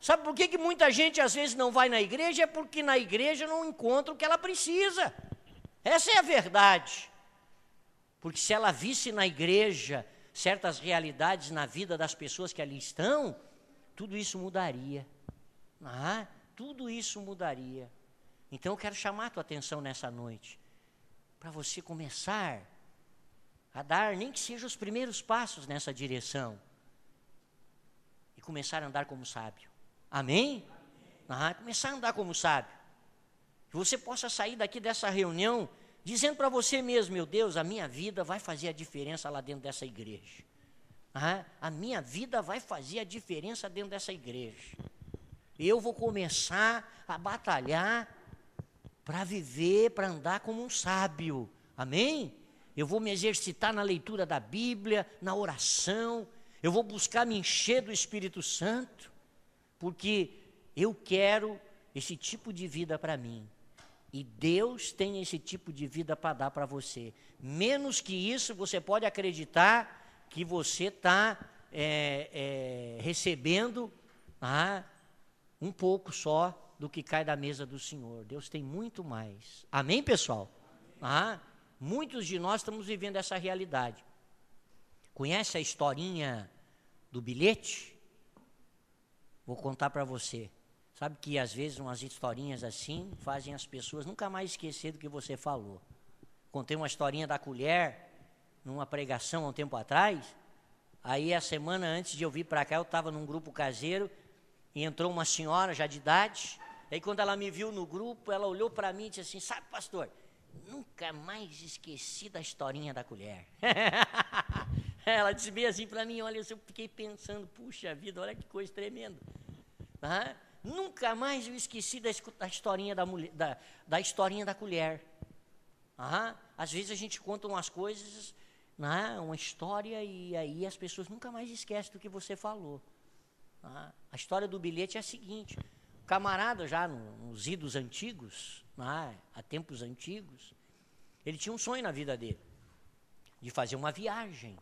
S1: Sabe por que muita gente às vezes não vai na igreja? É porque na igreja não encontra o que ela precisa. Essa é a verdade. Porque se ela visse na igreja certas realidades na vida das pessoas que ali estão, tudo isso mudaria. Tudo isso mudaria. Então eu quero chamar a tua atenção nessa noite, para você começar a dar, nem que sejam os primeiros passos nessa direção, e começar a andar como sábio. Amém? Começar a andar como sábio. Que você possa sair daqui dessa reunião dizendo para você mesmo: meu Deus, a minha vida vai fazer a diferença lá dentro dessa igreja. A minha vida vai fazer a diferença dentro dessa igreja. Eu vou começar a batalhar para viver, para andar como um sábio. Amém? Eu vou me exercitar na leitura da Bíblia, na oração. Eu vou buscar me encher do Espírito Santo, porque eu quero esse tipo de vida para mim. E Deus tem esse tipo de vida para dar para você. Menos que isso, você pode acreditar que você está recebendo um pouco só do que cai da mesa do Senhor. Deus tem muito mais. Amém, pessoal? Muitos de nós estamos vivendo essa realidade. Conhece a historinha do bilhete? Vou contar para você. Sabe que às vezes umas historinhas assim fazem as pessoas nunca mais esquecer do que você falou. Contei uma historinha da colher numa pregação há um tempo atrás. Aí a semana antes de eu vir para cá, eu estava num grupo caseiro e entrou uma senhora já de idade. Aí quando ela me viu no grupo, ela olhou para mim e disse assim: sabe, pastor, nunca mais esqueci da historinha da colher. Ela disse bem assim para mim, olha, eu fiquei pensando, puxa vida, olha que coisa tremenda. Nunca mais eu esqueci da historinha da historinha da colher. Às vezes a gente conta umas coisas, uma história, e aí as pessoas nunca mais esquecem do que você falou. A história do bilhete é a seguinte: o camarada já nos idos antigos, há tempos antigos, ele tinha um sonho na vida dele, de fazer uma viagem.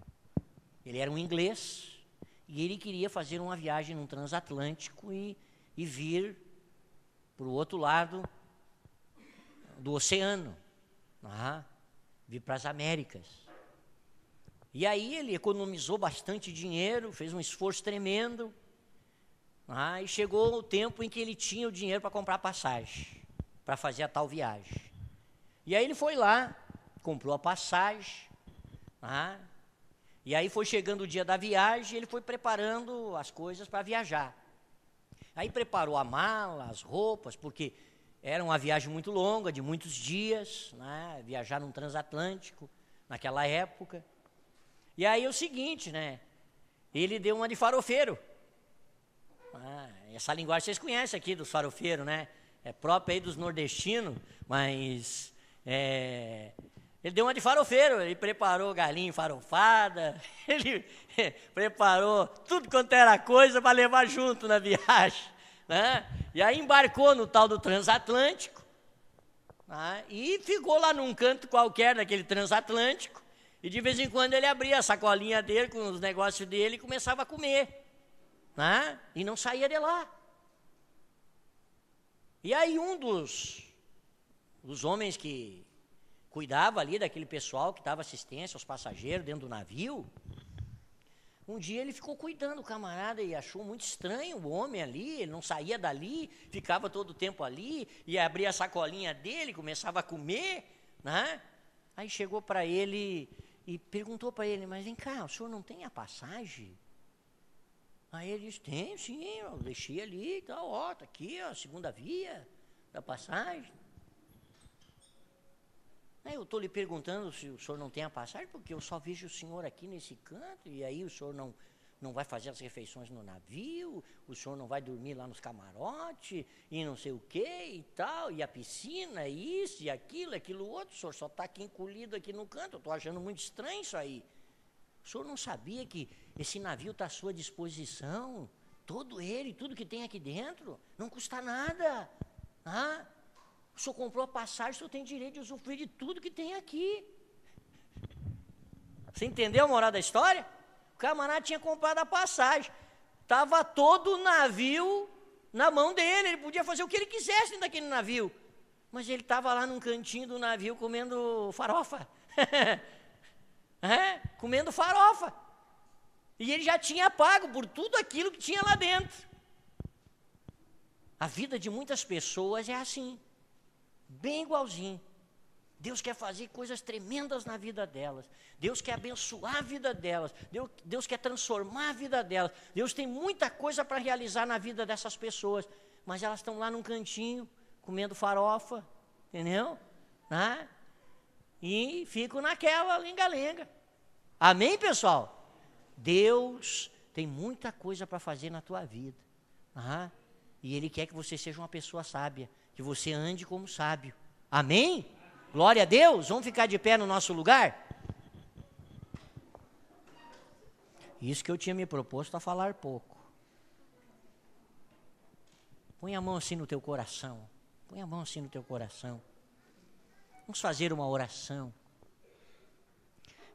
S1: Ele era um inglês, e ele queria fazer uma viagem num transatlântico e vir para o outro lado do oceano, vir para as Américas. E aí ele economizou bastante dinheiro, fez um esforço tremendo, e chegou o tempo em que ele tinha o dinheiro para comprar passagem, para fazer a tal viagem. E aí ele foi lá, comprou a passagem, e aí foi chegando o dia da viagem, ele foi preparando as coisas para viajar. Aí preparou a mala, as roupas, porque era uma viagem muito longa, de muitos dias, viajar num transatlântico, naquela época. E aí é o seguinte, ele deu uma de farofeiro. Essa linguagem vocês conhecem aqui dos farofeiros, é própria aí dos nordestinos, mas ele deu uma de farofeiro. Ele preparou galinha farofada, ele preparou tudo quanto era coisa para levar junto na viagem, E aí embarcou no tal do transatlântico, e ficou lá num canto qualquer daquele transatlântico, e de vez em quando ele abria a sacolinha dele com os negócios dele e começava a comer, e não saía de lá. E aí um dos homens que cuidava ali daquele pessoal que dava assistência aos passageiros dentro do navio, um dia ele ficou cuidando do camarada e achou muito estranho o homem ali, ele não saía dali, ficava todo o tempo ali, e abria a sacolinha dele, começava a comer, Aí chegou para ele e perguntou para ele: mas vem cá, o senhor não tem a passagem? Aí ele disse: tem, sim, eu deixei ali, tá aqui, a segunda via da passagem. Aí eu estou lhe perguntando se o senhor não tem a passagem, porque eu só vejo o senhor aqui nesse canto, e aí o senhor não vai fazer as refeições no navio, o senhor não vai dormir lá nos camarotes, e não sei o que e tal, e a piscina, isso e aquilo outro, o senhor só está aqui encolhido aqui no canto, eu estou achando muito estranho isso aí. O senhor não sabia que esse navio está à sua disposição, todo ele, tudo que tem aqui dentro, não custa nada, O senhor comprou a passagem, o senhor tem direito de usufruir de tudo que tem aqui. Você entendeu a moral da história? O camarada tinha comprado a passagem. Estava todo o navio na mão dele, ele podia fazer o que ele quisesse dentro daquele navio. Mas ele estava lá num cantinho do navio comendo farofa. Comendo farofa. E ele já tinha pago por tudo aquilo que tinha lá dentro. A vida de muitas pessoas é assim, bem igualzinho. Deus quer fazer coisas tremendas na vida delas. Deus quer abençoar a vida delas. Deus quer transformar a vida delas. Deus tem muita coisa para realizar na vida dessas pessoas. Mas elas estão lá num cantinho, comendo farofa, entendeu? E ficam naquela lenga-lenga. Amém, pessoal? Deus tem muita coisa para fazer na tua vida. E Ele quer que você seja uma pessoa sábia, que você ande como sábio. Amém? Glória a Deus. Vamos ficar de pé no nosso lugar? Isso que eu tinha me proposto a falar pouco. Põe a mão assim no teu coração. Põe a mão assim no teu coração. Vamos fazer uma oração.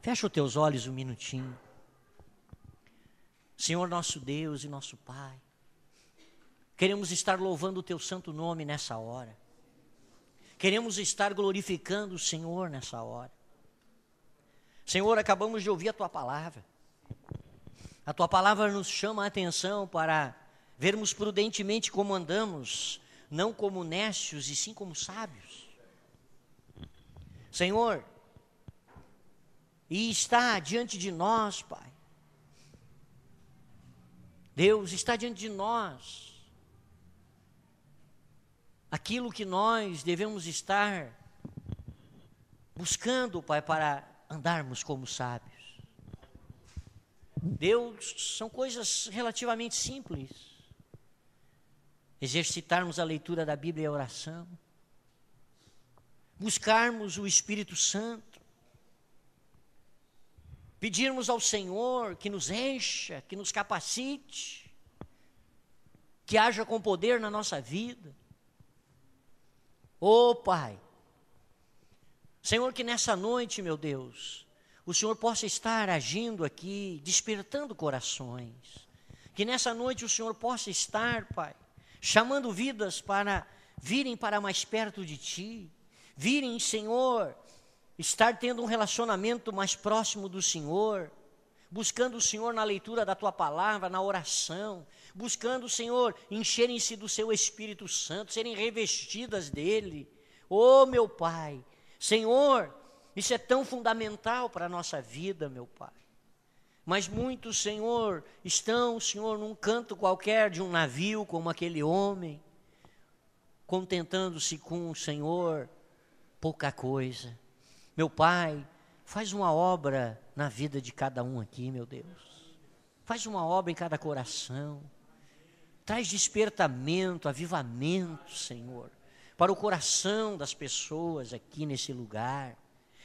S1: Fecha os teus olhos um minutinho. Senhor nosso Deus e nosso Pai, queremos estar louvando o teu santo nome nessa hora. Queremos estar glorificando o Senhor nessa hora. Senhor, acabamos de ouvir a tua palavra. A tua palavra nos chama a atenção para vermos prudentemente como andamos, não como nécios e sim como sábios. Senhor, e está diante de nós, Pai. Deus, está diante de nós aquilo que nós devemos estar buscando, Pai, para andarmos como sábios. Deus, são coisas relativamente simples. Exercitarmos a leitura da Bíblia e a oração. Buscarmos o Espírito Santo. Pedirmos ao Senhor que nos encha, que nos capacite, que haja com poder na nossa vida. Pai, Senhor, que nessa noite, meu Deus, o Senhor possa estar agindo aqui, despertando corações. Que nessa noite o Senhor possa estar, Pai, chamando vidas para virem para mais perto de Ti. Virem, Senhor, estar tendo um relacionamento mais próximo do Senhor. Buscando o Senhor na leitura da Tua palavra, na oração. Buscando o Senhor, encherem-se do Seu Espírito Santo, serem revestidas dEle. Meu Pai, Senhor, isso é tão fundamental para a nossa vida, meu Pai. Mas muitos, Senhor, estão, Senhor, num canto qualquer de um navio, como aquele homem, contentando-se com o Senhor, pouca coisa. Meu Pai, faz uma obra na vida de cada um aqui, meu Deus. Faz uma obra em cada coração. Traz despertamento, avivamento, Senhor, para o coração das pessoas aqui nesse lugar.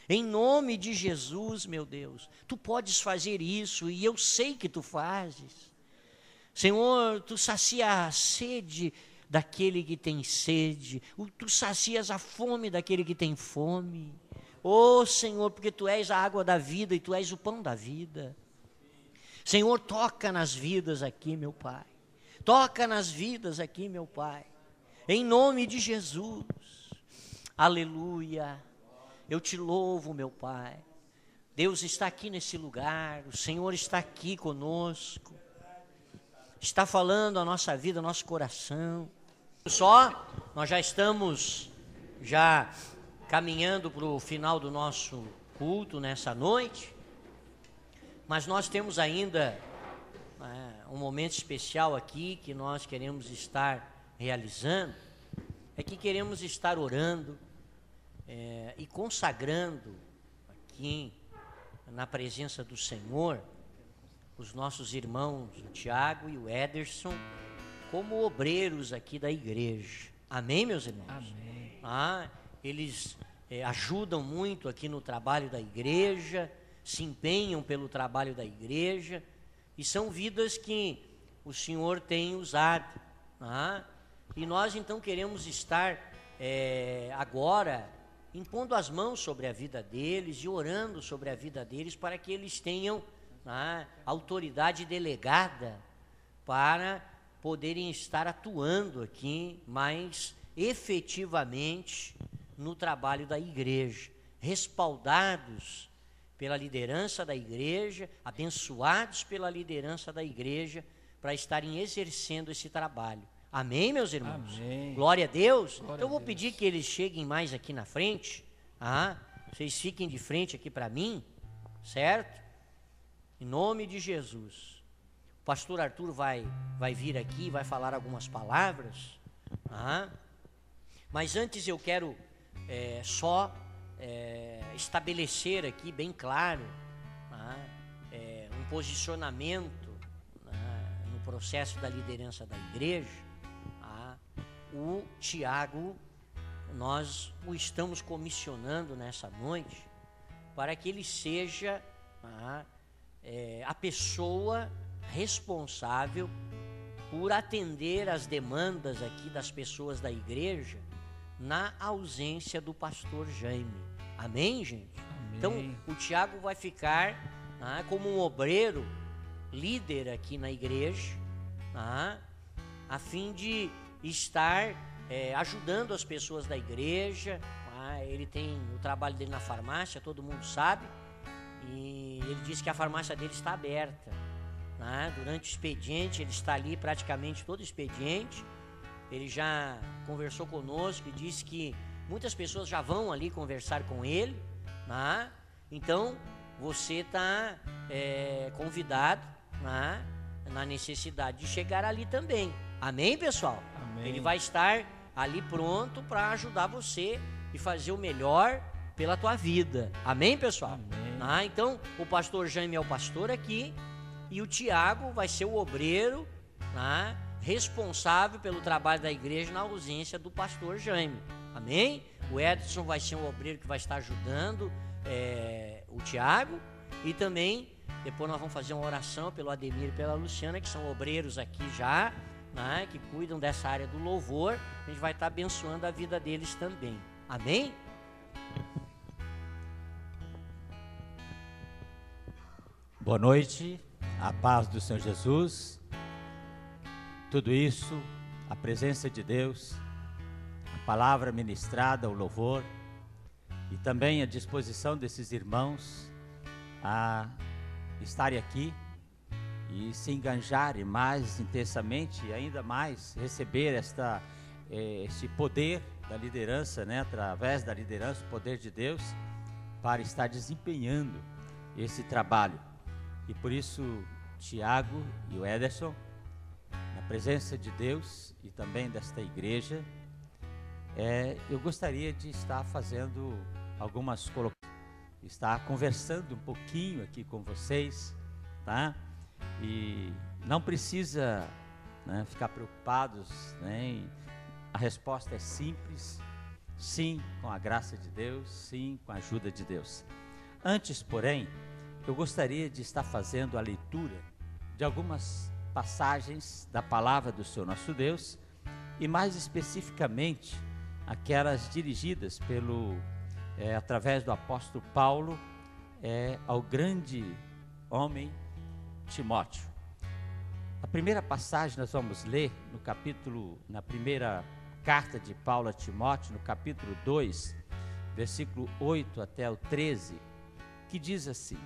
S1: Em nome de Jesus, meu Deus, Tu podes fazer isso e eu sei que Tu fazes. Senhor, Tu sacia a sede daquele que tem sede, Tu sacias a fome daquele que tem fome. Senhor, porque Tu és a água da vida e Tu és o pão da vida. Senhor, toca nas vidas aqui, meu Pai. Toca nas vidas aqui, meu Pai. Em nome de Jesus. Aleluia. Eu Te louvo, meu Pai. Deus está aqui nesse lugar. O Senhor está aqui conosco. Está falando a nossa vida, nosso coração. Nós já estamos caminhando para o final do nosso culto nessa noite. Mas nós temos ainda um momento especial aqui que nós queremos estar realizando. É que queremos estar orando e consagrando aqui na presença do Senhor os nossos irmãos, o Tiago e o Ederson, como obreiros aqui da igreja. Amém, meus irmãos? Amém. Eles ajudam muito aqui no trabalho da igreja, se empenham pelo trabalho da igreja, e são vidas que o Senhor tem usado. E nós então queremos estar agora impondo as mãos sobre a vida deles e orando sobre a vida deles para que eles tenham autoridade delegada para poderem estar atuando aqui mais efetivamente no trabalho da igreja, respaldados pela liderança da igreja, abençoados pela liderança da igreja, para estarem exercendo esse trabalho. Amém, meus irmãos?
S2: Amém.
S1: Glória a Deus.
S2: Glória
S1: Então eu vou
S2: a Deus.
S1: pedir que eles cheguem mais aqui na frente, vocês fiquem de frente aqui para mim, certo? Em nome de Jesus. O pastor Arthur vai vir aqui e vai falar algumas palavras, mas antes eu quero estabelecer aqui bem claro um posicionamento no processo da liderança da igreja. O Tiago, nós o estamos comissionando nessa noite para que ele seja a pessoa responsável por atender as demandas aqui das pessoas da igreja na ausência do pastor Jaime. Amém, gente?
S2: Amém.
S1: Então, o Tiago vai ficar como um obreiro, líder aqui na igreja, a fim de estar ajudando as pessoas da igreja. Ele tem o trabalho dele na farmácia, todo mundo sabe, e ele disse que a farmácia dele está aberta. Durante o expediente, ele está ali praticamente todo o expediente. Ele já conversou conosco e disse que muitas pessoas já vão ali conversar com ele. Então, você está convidado na necessidade de chegar ali também. Amém, pessoal?
S2: Amém.
S1: Ele vai estar ali pronto para ajudar você e fazer o melhor pela tua vida. Amém, pessoal?
S2: Amém.
S1: Então, o pastor Jaime é o pastor aqui e o Tiago vai ser o obreiro responsável pelo trabalho da igreja na ausência do pastor Jaime. Amém? O Edson vai ser um obreiro que vai estar ajudando o Tiago, e também depois nós vamos fazer uma oração pelo Ademir e pela Luciana, que são obreiros aqui já, que cuidam dessa área do louvor. A gente vai estar abençoando a vida deles também. Amém?
S3: Boa noite, a paz do Senhor Jesus. Tudo isso, a presença de Deus, a palavra ministrada, o louvor, e também a disposição desses irmãos a estarem aqui e se enganjarem mais intensamente e ainda mais receber este poder da liderança, através da liderança, o poder de Deus, para estar desempenhando esse trabalho. E por isso, Tiago e o Ederson, na presença de Deus e também desta igreja, eu gostaria de estar fazendo algumas colocações, estar conversando um pouquinho aqui com vocês, tá? E não precisa ficar preocupados, a resposta é simples: sim, com a graça de Deus, sim, com a ajuda de Deus. Antes, porém, eu gostaria de estar fazendo a leitura de algumas passagens da palavra do Senhor nosso Deus, e mais especificamente aquelas dirigidas através do apóstolo Paulo ao grande homem Timóteo. A primeira passagem nós vamos ler na primeira carta de Paulo a Timóteo, no capítulo 2, versículo 8 até o 13, que diz assim: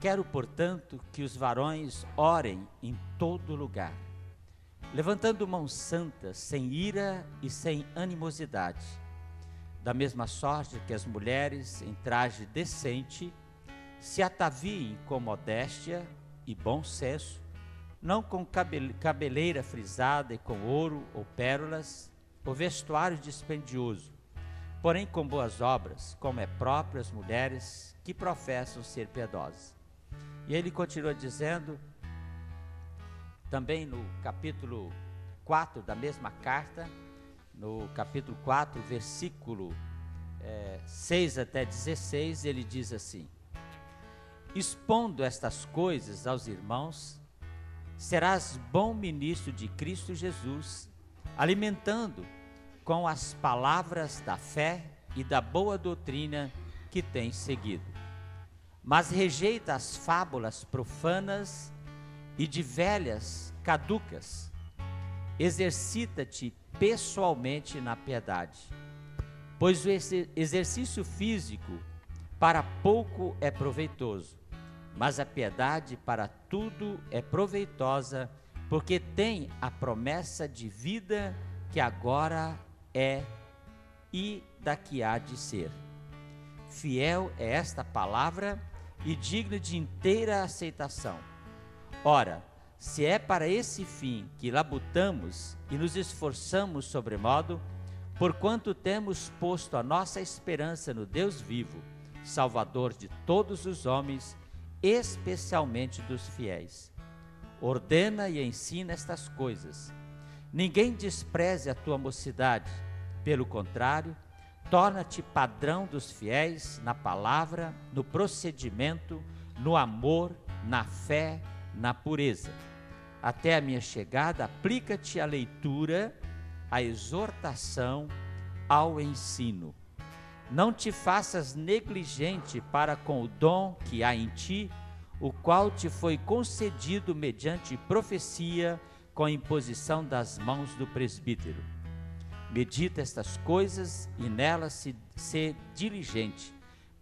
S3: quero, portanto, que os varões orem em todo lugar, levantando mãos santas, sem ira e sem animosidade, da mesma sorte que as mulheres, em traje decente, se ataviem com modéstia e bom senso, não com cabeleira frisada e com ouro ou pérolas, ou vestuário dispendioso, porém com boas obras, como é próprio às mulheres que professam ser piedosas. E ele continua dizendo, também no capítulo 4 da mesma carta, no capítulo 4, versículo 6 até 16, ele diz assim: expondo estas coisas aos irmãos, serás bom ministro de Cristo Jesus, alimentando com as palavras da fé e da boa doutrina que tens seguido. Mas rejeita as fábulas profanas e de velhas caducas, exercita-te pessoalmente na piedade, pois o exercício físico para pouco é proveitoso, mas a piedade para tudo é proveitosa, porque tem a promessa de vida que agora é e daqui há de ser. Fiel é esta palavra e digna de inteira aceitação. Ora, se é para esse fim que labutamos e nos esforçamos sobremodo, porquanto temos posto a nossa esperança no Deus vivo, Salvador de todos os homens, especialmente dos fiéis. Ordena e ensina estas coisas. Ninguém despreze a tua mocidade, pelo contrário, torna-te padrão dos fiéis na palavra, no procedimento, no amor, na fé, na pureza. Até a minha chegada, aplica-te à leitura, à exortação, ao ensino. Não te faças negligente para com o dom que há em ti, o qual te foi concedido mediante profecia, com a imposição das mãos do presbítero. Medita estas coisas e nelas se diligente,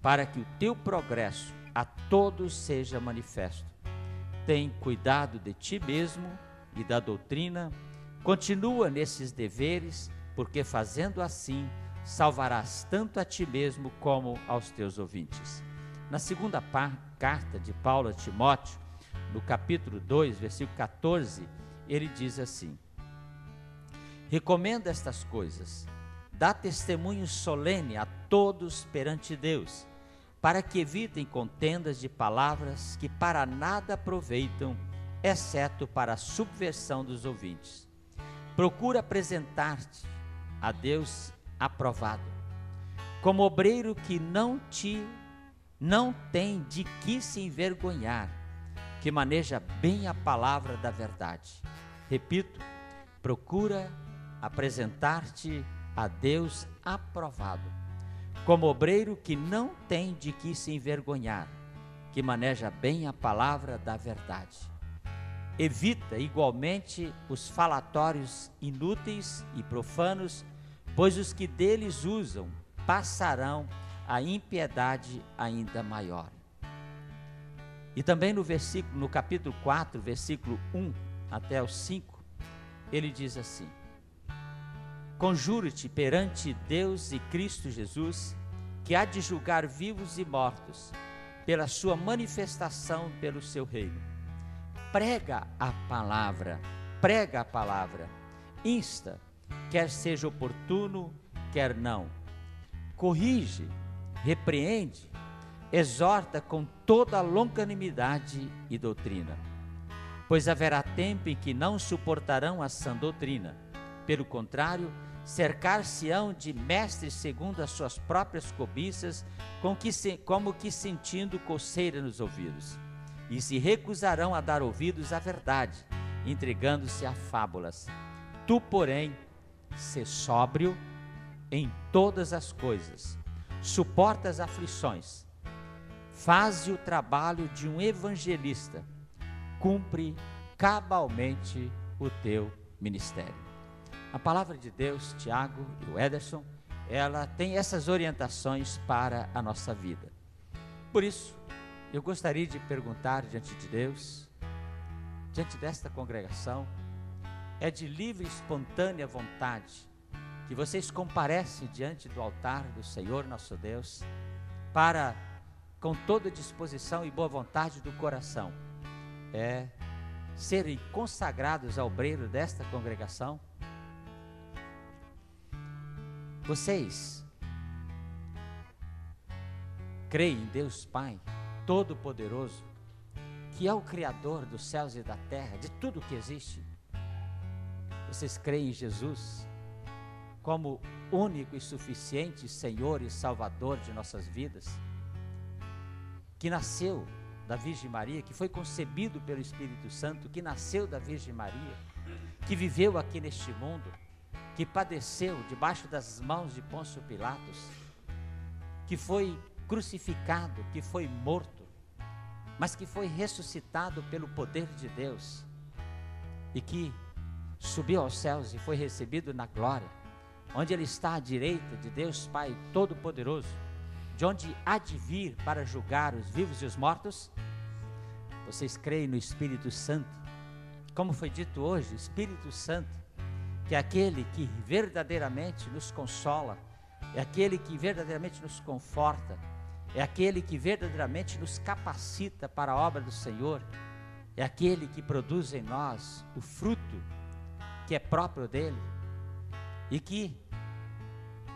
S3: para que o teu progresso a todos seja manifesto. Tem cuidado de ti mesmo e da doutrina, continua nesses deveres, porque fazendo assim, salvarás tanto a ti mesmo como aos teus ouvintes. Na segunda carta de Paulo a Timóteo, no capítulo 2, versículo 14, ele diz assim: recomenda estas coisas, dá testemunho solene a todos perante Deus, para que evitem contendas de palavras que para nada aproveitam, exceto para a subversão dos ouvintes. Procura apresentar-te a Deus aprovado, como obreiro que não tem de que se envergonhar, que maneja bem a palavra da verdade. Repito, procura apresentar-te a Deus aprovado, como obreiro que não tem de que se envergonhar, que maneja bem a palavra da verdade. Evita igualmente os falatórios inúteis e profanos, pois os que deles usam passarão a impiedade ainda maior. E também no capítulo 4, versículo 1 até o 5, ele diz assim: conjuro-te perante Deus e Cristo Jesus, que há de julgar vivos e mortos, pela sua manifestação pelo seu reino. Prega a palavra, insta, quer seja oportuno, quer não. Corrige, repreende, exorta com toda a longanimidade e doutrina. Pois haverá tempo em que não suportarão a sã doutrina. Pelo contrário, cercar-se-ão de mestres segundo as suas próprias cobiças, como que sentindo coceira nos ouvidos. E se recusarão a dar ouvidos à verdade, entregando-se a fábulas. Tu, porém, sê sóbrio em todas as coisas, suporta as aflições, faze o trabalho de um evangelista, cumpre cabalmente o teu ministério. A palavra de Deus, Tiago e o Ederson, ela tem essas orientações para a nossa vida. Por isso, eu gostaria de perguntar diante de Deus, diante desta congregação, é de livre e espontânea vontade que vocês comparecem diante do altar do Senhor nosso Deus, para, com toda disposição e boa vontade do coração, serem consagrados ao obreiro desta congregação? Vocês creem em Deus Pai Todo-Poderoso, que é o Criador dos céus e da terra, de tudo que existe? Vocês creem em Jesus como único e suficiente Senhor e Salvador de nossas vidas, que nasceu da Virgem Maria, que foi concebido pelo Espírito Santo, que nasceu da Virgem Maria, que viveu aqui neste mundo, que padeceu debaixo das mãos de Pôncio Pilatos, que foi crucificado, que foi morto, mas que foi ressuscitado pelo poder de Deus, e que subiu aos céus e foi recebido na glória, onde Ele está à direita de Deus Pai Todo-Poderoso, de onde há de vir para julgar os vivos e os mortos? Vocês creem no Espírito Santo? Como foi dito hoje, Espírito Santo, que é aquele que verdadeiramente nos consola, é aquele que verdadeiramente nos conforta, é aquele que verdadeiramente nos capacita para a obra do Senhor, é aquele que produz em nós o fruto que é próprio dele e que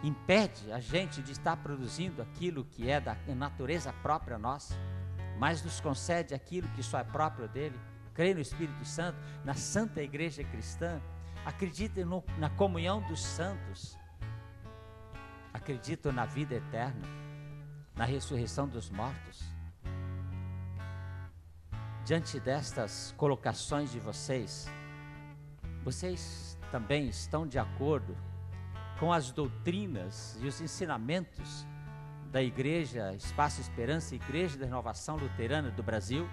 S3: impede a gente de estar produzindo aquilo que é da natureza própria nossa, mas nos concede aquilo que só é próprio dele. Creio no Espírito Santo, na Santa Igreja Cristã, acredito na comunhão dos santos, acredito na vida eterna, na ressurreição dos mortos. Diante destas colocações de vocês, vocês também estão de acordo com as doutrinas e os ensinamentos da Igreja Espaço Esperança, Igreja da Renovação Luterana do Brasil?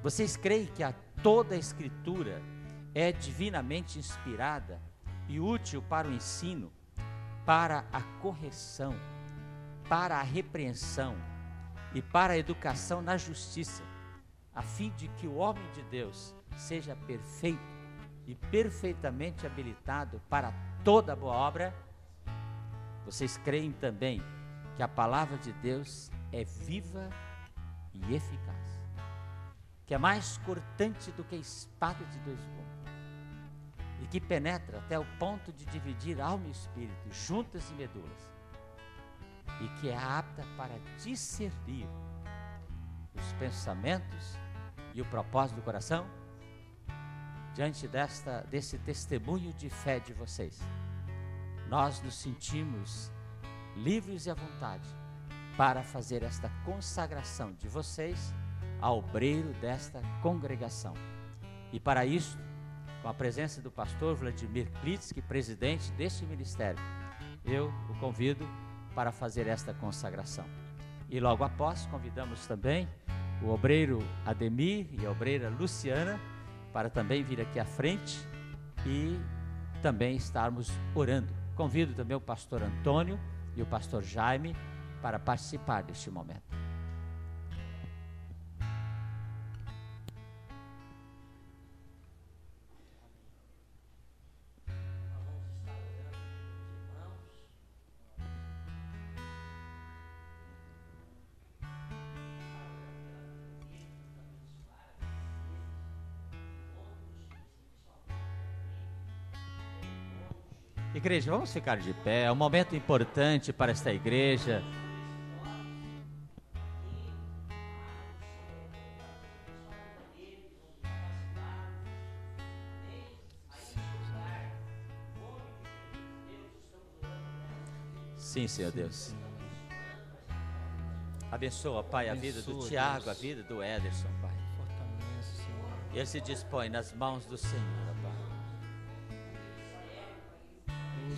S3: Vocês creem que toda a Escritura é divinamente inspirada e útil para o ensino, para a correção, para a repreensão e para a educação na justiça, a fim de que o homem de Deus seja perfeito e perfeitamente habilitado para toda boa obra? Vocês creem também que a palavra de Deus é viva e eficaz, que é mais cortante do que a espada de dois gumes, e que penetra até o ponto de dividir alma e espírito, juntas e medulas, e que é apta para discernir os pensamentos e o propósito do coração? Diante desse testemunho de fé de vocês, nós nos sentimos livres e à vontade para fazer esta consagração de vocês ao obreiro desta congregação. E para isso, com a presença do pastor Vladimir Klitsky, presidente deste ministério, eu o convido para fazer esta consagração. E logo após, convidamos também o obreiro Ademir e a obreira Luciana para também vir aqui à frente e também estarmos orando. Convido também o pastor Antônio e o pastor Jaime para participar deste momento. Igreja, vamos ficar de pé, é um momento importante para esta igreja. Sim, Senhor Deus. Abençoa, Pai, a vida do Tiago, a vida do Ederson, Pai.
S2: Fortalece, Senhor.
S3: E ele se dispõe nas mãos do Senhor, Pai.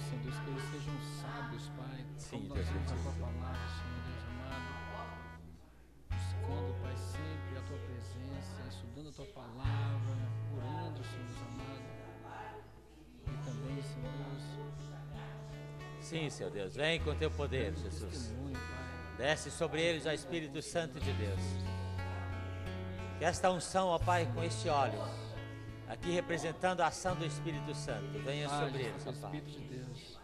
S2: Senhor Deus, que eles sejam sábios, Pai.
S3: Sim,
S2: como
S3: Deus,
S2: nós vamos a
S3: Deus.
S2: Tua palavra, Senhor Deus amado. Buscando, Pai, sempre a Tua presença, estudando a Tua palavra, orando, Senhor Deus amado. E também, Senhor Deus.
S3: Sim, Senhor Deus, vem com teu poder, Jesus.
S2: Testemunho, Pai.
S3: Desce sobre eles, ó Espírito Santo de Deus. Que esta unção, ó Pai, com este óleo, aqui representando a ação do Espírito Santo, venha sobre eles, ó Pai.
S2: Espírito de Deus.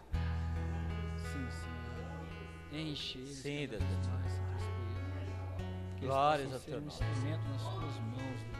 S2: Sim, Senhor. Enche eles.
S3: Sim,
S2: cada
S3: Deus.
S2: vez mais, Senhor Deus. Que eles
S3: Glórias
S2: possam
S3: ao
S2: ser
S3: teu
S2: um
S3: nome.
S2: instrumento nas Tuas mãos, Deus.